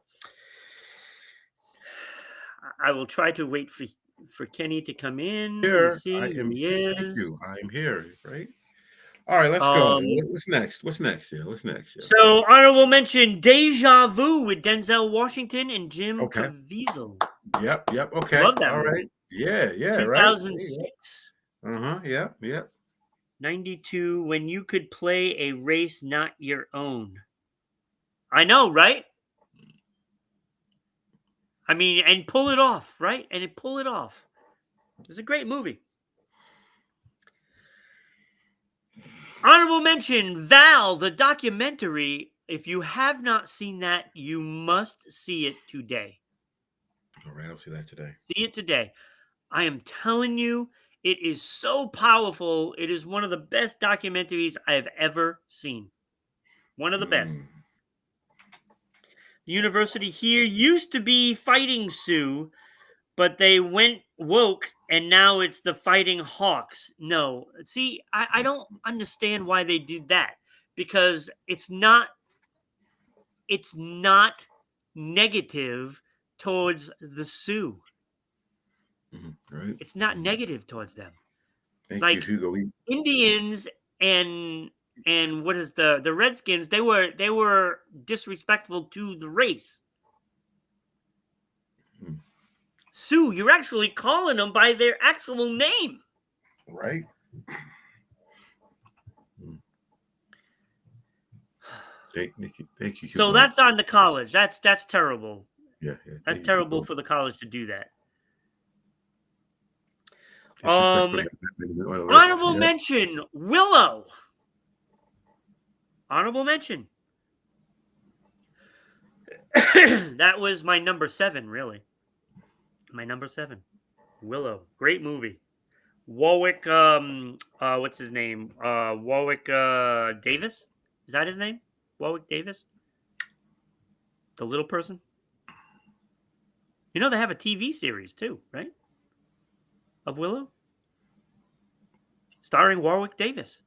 I will try to wait for Kenny to come in. Let me Here, see. I Here am. he Thank is. you. I'm here. Right. All right. Let's go. Um, What's next? What's next? Yeah. What's next? Yeah. so honorable mention Deja Vu with Denzel Washington and Jim Okay. Caviezel. Yep. Yep. Okay. Love that All right. movie. Yeah. Yeah. Right. 2006. Uh huh. Yeah. Yeah. 92. When you could play a race not your own. I know, right? I mean, and pull it off, right? And pull it off. It was a great movie. Honorable mention Val, the documentary. If you have not seen that, you must see it today. All right. I'll see that today. See it today. I am telling you, it is so powerful. It is one of the best documentaries I have ever seen. One of the best. Mm, The university here used to be Fighting Sioux, but they went woke and now it's the Fighting Hawks. No, see, I don't understand why they did that because it's not negative towards the Sioux. right. It's not negative towards them. Thank you, Like Hugo. Indians and what is the Redskins? They were disrespectful to the race. Mm, Sioux, you're actually calling them by their actual name. right. Mm. Thank you. Thank you, So Hugo. that's on the college. That's terrible. Yeah. Yeah. That's Thank you, terrible Hugo. for the college to do that. Disrespectful. Um, On the list. honorable Yeah. mention Willow. Honorable mention. That was my number 7, really. My number 7. Willow. Great movie. Warwick what's his name? Warwick Davis? Is that his name? Warwick Davis? The little person? You know they have a TV series too, right? Of Willow? Starring Warwick Davis.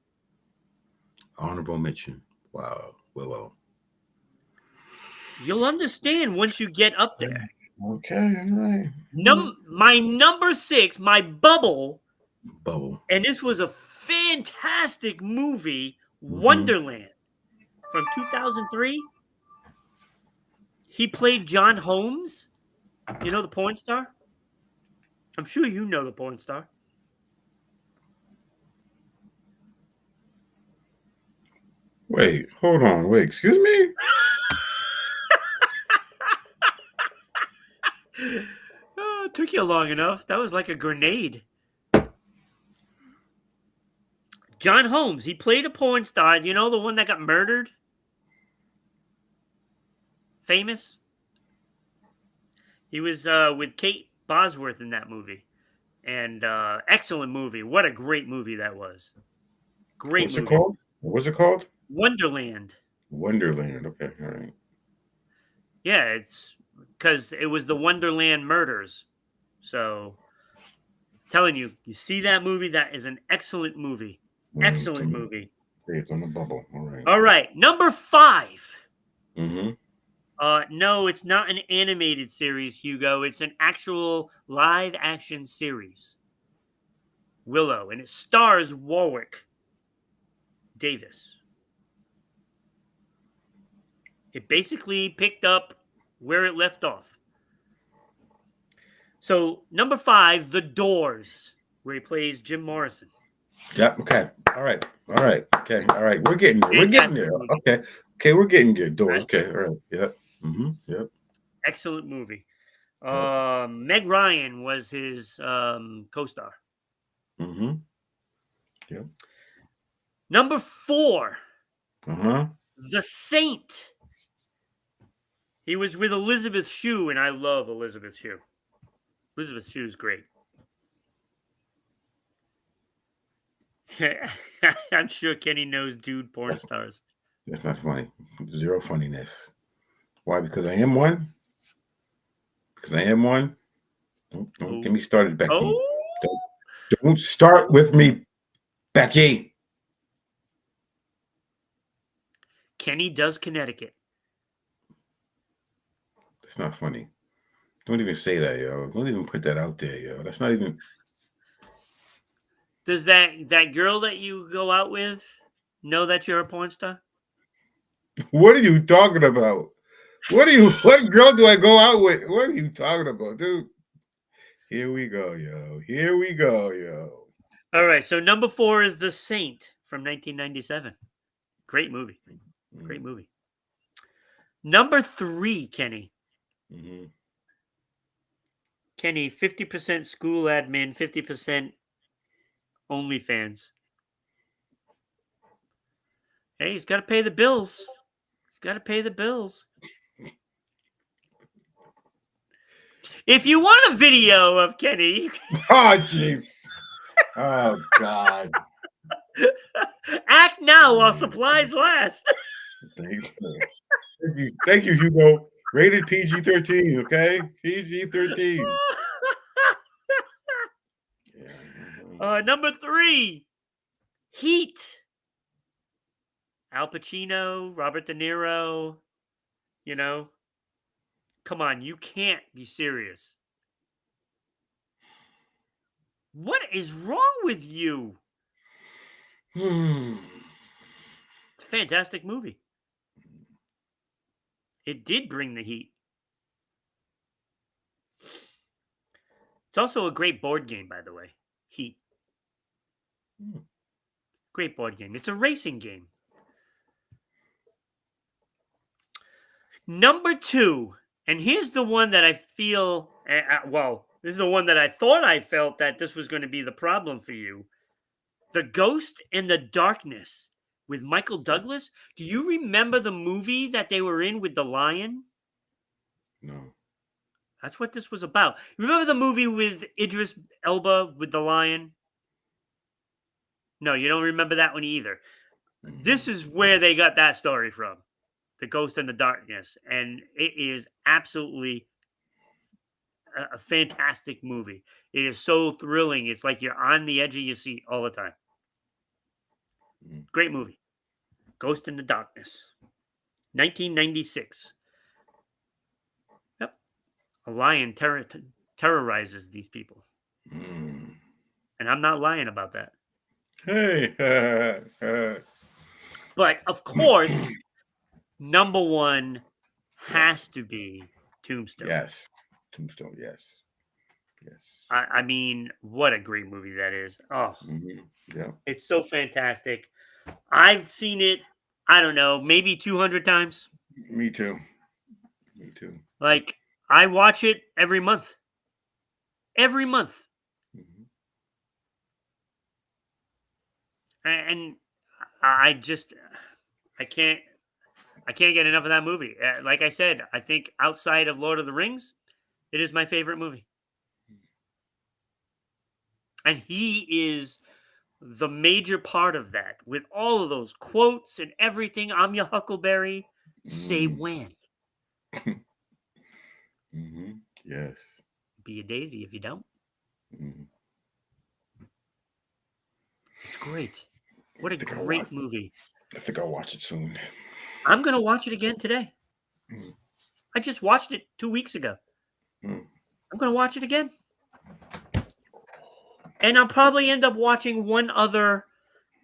Honorable mention. Wow. Willow. You'll understand once you get up there. Okay. All right. My number 6, my bubble, Bubble. and this was a fantastic movie, Mm-hmm. Wonderland from 2003. He played John Holmes. You know the porn star? I'm sure you know the porn star. Wait. Hold on. Wait. Excuse me. Oh, it took you long enough. That was like a grenade. John Holmes, he played a porn star. You know the one that got murdered? Famous? He was with Kate Bosworth in that movie. And excellent movie. What a great movie that was. Great What's it movie. called? What's it called? Wonderland. Wonderland. Okay. All right. Yeah, it's because it was the Wonderland murders. So, telling you, you see that movie? That is an excellent movie. It's Excellent movie. on the bubble. All right. All right, number 5. Mm-hmm. No, it's not an animated series, Hugo. It's an actual live action series. Willow, and it stars Warwick Davis. It basically picked up where it left off. So, number 5, The Doors, where he plays Jim Morrison. Yep. Okay. All right. All right. Okay. All right. We're getting there. We're getting Fantastic there. movie, Okay. Okay. We're getting there. Doors. right? Okay. All right. Yep. Mm-hmm. Yep. Excellent movie. Yep. Meg Ryan was his co-star. Mm-hmm. Yep. Number 4, Uh-huh. The Saint. He was with Elizabeth Shue, and I love Elizabeth Shue. Elizabeth Shue is great. I'm sure Kenny knows dude porn stars. That's not funny. Zero funniness. Why? Because I am one? Because I am one? Don't get me started, Becky. Oh, Don't start with me, Becky. Kenny does Connecticut. That's not funny. Don't even say that, yo. Don't even put that out there, yo. That's not even. Does that girl that you go out with know that you're a porn star? What are you talking about? What girl do I go out with? What are you talking about, dude? Here we go, yo. Here we go, yo. All right, so number 4 is The Saint from 1997. Great movie. Great movie. Number 3, Kenny. Mm-hmm. Kenny, 50% school admin, 50% OnlyFans. Hey, he's got to pay the bills. He's got to pay the bills. If you want a video of Kenny, Oh, jeez. Oh, God. act now while supplies last. Thank you. Thank you, Hugo. Rated PG-13, okay? PG-13. Yeah. Number 3, Heat. Al Pacino, Robert De Niro. You know, come on, you can't be serious. What is wrong with you? Hmm. It's a fantastic movie. It did bring the heat. It's also a great board game, by the way. Heat. Great board game. It's a racing game. Number 2, and here's the one that I feel, well, this is the one that I thought I felt that this was going to be the problem for you. The Ghost and the Darkness with Michael Douglas. Do you remember the movie that they were in with the lion? No. That's what this was about. Remember the movie with Idris Elba with the lion? No, you don't remember that one either. This is where they got that story from. The Ghost and the Darkness. And it is absolutely a fantastic movie. It is so thrilling. It's like you're on the edge of your seat all the time. Great movie. Ghost in the Darkness. 1996. Yep. A lion terrorizes these people. And I'm not lying about that. Hey. But of course, number 1 has to be Tombstone. Yes. Tombstone, yes. Yes. I mean, what a great movie that is. Oh, Yeah. it's so fantastic. I've seen it, I don't know, maybe 200 times. Me too. Me too. Like, I watch it every month. Every month. And I can't get enough of that movie. Like I said, I think outside of Lord of the Rings, it is my favorite movie. And he is the major part of that with all of those quotes and everything. I'm your Huckleberry. Say when. Yes. Be a daisy if you don't. It's great. What a great movie. I think I'll watch it soon. I'm going to watch it again today. I just watched it 2 weeks ago. I'm going to watch it again. And I'll probably end up watching one other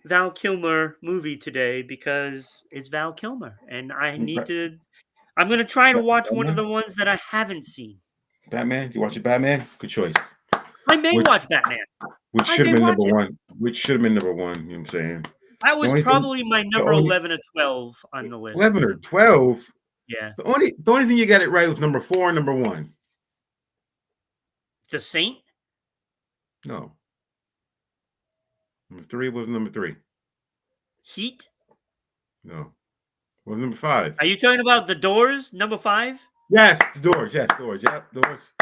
Val Kilmer movie today because it's Val Kilmer. And I'm going to try to watch one of the ones that I haven't seen. Batman? You watching Batman? Good choice. I may watch Batman. Which should have been number 1. Which should have been number 1, you know what I'm saying? That was probably my number 11 or 12 on the list. 11 or 12? Yeah. The only thing you got it right was number 4 and number 1. The Saint? No. Number 3 was number 3. Heat? No. What was number 5? Are you talking about The Doors, number 5? Yes, The Doors. Yes, Doors. Yep, Doors.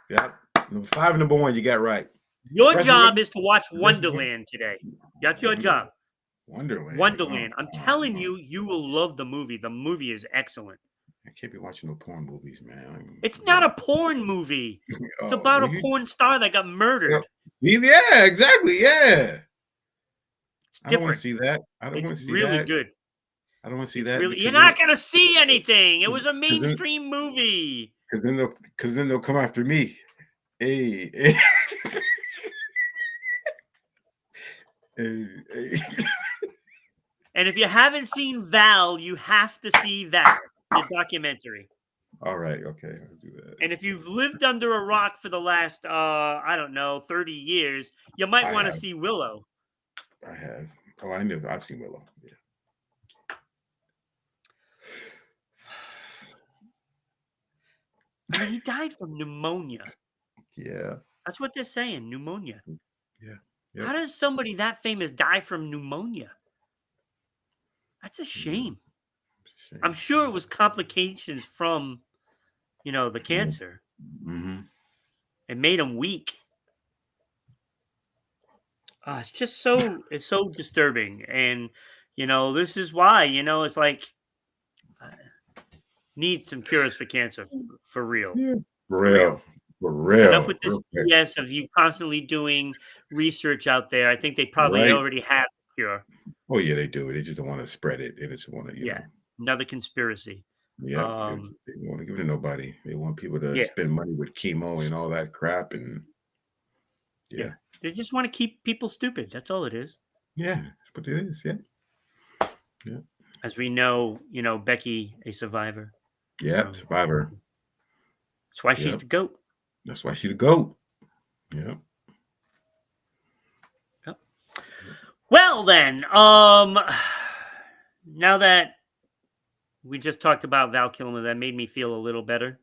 Yep. Number 5 and number 1 you got right. Your job is to watch Wonderland today. That's your job. Wonderland. I'm telling you, you will love the movie. The movie is excellent. I can't be watching no porn movies, man. It's not a porn movie. It's about a porn star that got murdered. Yeah, exactly. Yeah. It's different. I don't want to see that. I don't want to see that. It's really good. I don't want to see that. You're not going to see anything. It was a mainstream movie. because then they'll come after me. Hey, hey, hey. And if you haven't seen Val, you have to see Val, the documentary. All right, okay, I'll do that. And if you've lived under a rock for the last, I don't know, 30 years, you might I want to have, see Willow. I have. Oh, I knew. I've seen Willow. Yeah. I mean, he died from pneumonia. Yeah. That's what they're saying, pneumonia. Yeah. How Yep. does somebody that famous die from pneumonia? That's a Mhm. shame. I'm Shame. sure it was complications from, the Yeah. cancer. Mm-hmm. It made him weak. It's so disturbing. And, this is why, it's like, uh, need some cures for cancer for real. Yeah. For For real. real. For Enough real. with this Real quick. BS of you constantly doing research out there. I think they probably Right. already have a cure. Oh yeah, they do. They just don't want to spread it. They just want to, Yeah. Another conspiracy. Yep. They don't want to give it to nobody. They want people to Yeah. spend money with chemo and all that crap. And Yeah. yeah. They just want to keep people stupid. That's all it is. Yeah. That's what it is. Yeah. Yeah. As we know, Becky, a survivor. Yep. So Survivor. that's why she's Yep. the GOAT. That's why she the GOAT. Yep. Yep. Well then, now that we just talked about Val Kilmer, that made me feel a little better,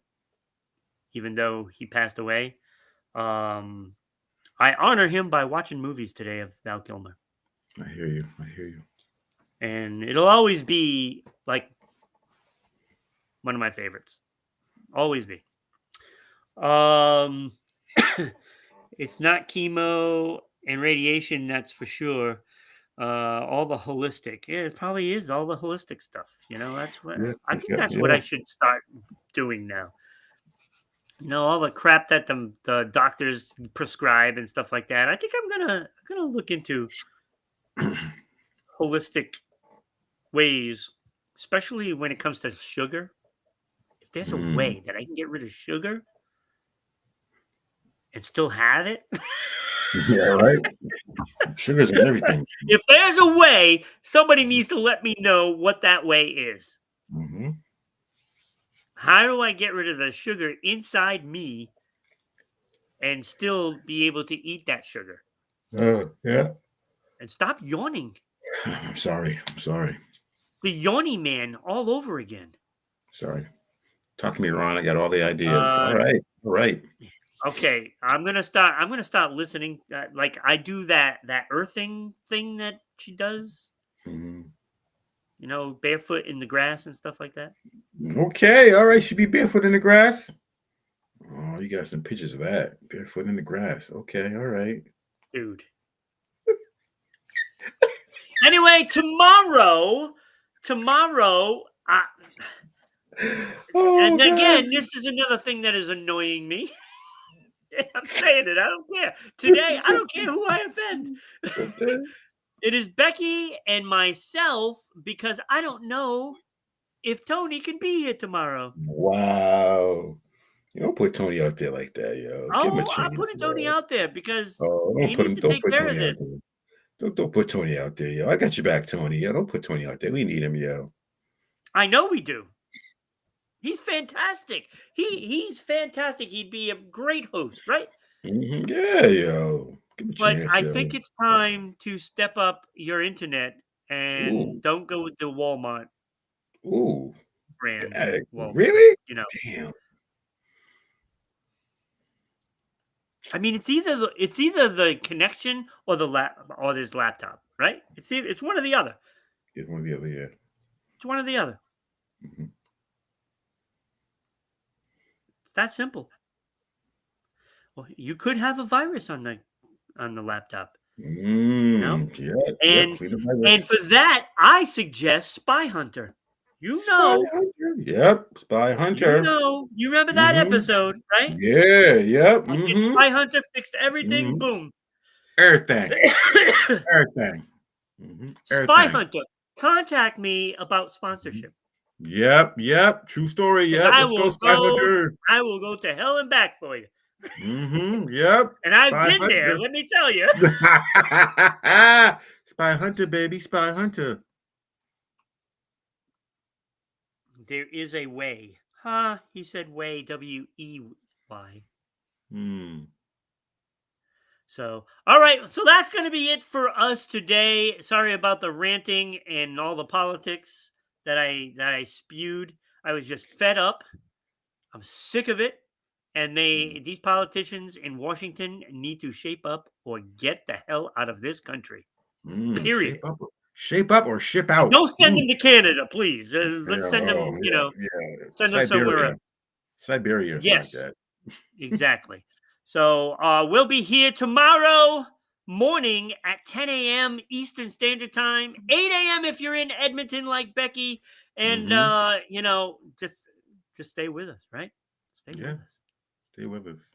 even though he passed away. Um, I honor him by watching movies today of Val Kilmer, I hear you. I hear you. and it'll always be like one of my favorites. Always be. Um, it's not chemo and radiation, that's for sure. All the holistic, yeah, it probably is all the holistic stuff. That's what Yeah. I think. Yeah. That's what Yeah. I should start doing now. All the crap that the doctors prescribe and stuff like that. I think I'm gonna look into holistic ways, especially when it comes to sugar. If there's a Mm. way that I can get rid of sugar and still have it, Yeah. Right. Sugars and everything. if there's a way, somebody needs to let me know what that way is. Mm-hmm. How do I get rid of the sugar inside me and still be able to eat that sugar Yeah. and stop yawning? I'm sorry. I'm sorry. The yawny man all over again. Sorry. Talk to me, Ron. I got all the ideas. All Uh, right. All right. okay, I'm gonna start. I'm gonna start listening. Like I do that earthing thing that she does. Mhm. Barefoot in the grass and stuff like that. Okay. All right. Should be barefoot in the grass. Oh, you got some pictures of that. Barefoot in the grass. Okay. All right. Dude. Anyway, tomorrow, Oh, and God. again, this is another thing that is annoying me. I'm saying it. I don't care. Today, I don't care who I offend. It is Becky and myself because I don't know if Tony can be here tomorrow. Wow. You don't put Tony out there like that, yo. Give him a Oh, I'm chance, putting Tony yo. out there because Oh, he needs to don't take put care of Tony out this. there. Don't put Tony out there, yo. I got your back, Tony. Yo, don't put Tony out there. We need him, yo. I know we do. He's fantastic. He's fantastic. He'd be a great host, right? Yeah, yo. Give him a But chance, I yo. think it's time to step up your internet Ooh, and don't go with the Walmart ooh. brand. Dang. Well, Really? you know, Damn. I mean, it's either the connection or the or this laptop, right? It's one or the other. Get one of the other, yeah. It's one or the other. Mhm. It's that simple. Well, you could have a virus on the laptop, Yep. and Clean the virus. and for that, I suggest Spy Hunter. You Spy know, Hunter. Yep. Spy Hunter. you remember that Mm-hmm. episode, right? Yeah, yep. I get Mm-hmm. Spy Hunter fixed everything. Mm-hmm. Boom. Everything. Everything. Mm-hmm. Spy Everything. Hunter, contact me about Mhm. sponsorship. Yep. True story. Because Yep. Let's go, Spy Hunter. I will go to hell and back for you. Yep. And I've Spy been there, Hunter. let me tell you. Spy Hunter, baby. Spy Hunter. There is a way. Huh? He said way, W-E-Y. Hmm. So, all right. So that's going to be it for us today. Sorry about the ranting and all the politics that I spewed. I was just fed up. I'm sick of it. And these politicians in Washington need to shape up or get the hell out of this country. Period. Shape up or ship And out. don't send them to Canada, please. Yeah, Let's send oh, them, yeah. send them somewhere Siberia. else. Siberia or something like Yes, that. exactly. So we'll be here tomorrow morning at 10 a.m. Eastern Standard Time, 8 a.m. if you're in Edmonton like Becky. And, Mm-hmm. just stay with us, right? Stay Yeah. with us. Stay with us.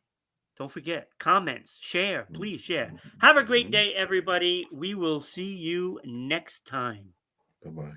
Don't forget, comments, share, please share. Mm-hmm. Have a great day, everybody. We will see you next time. Bye-bye.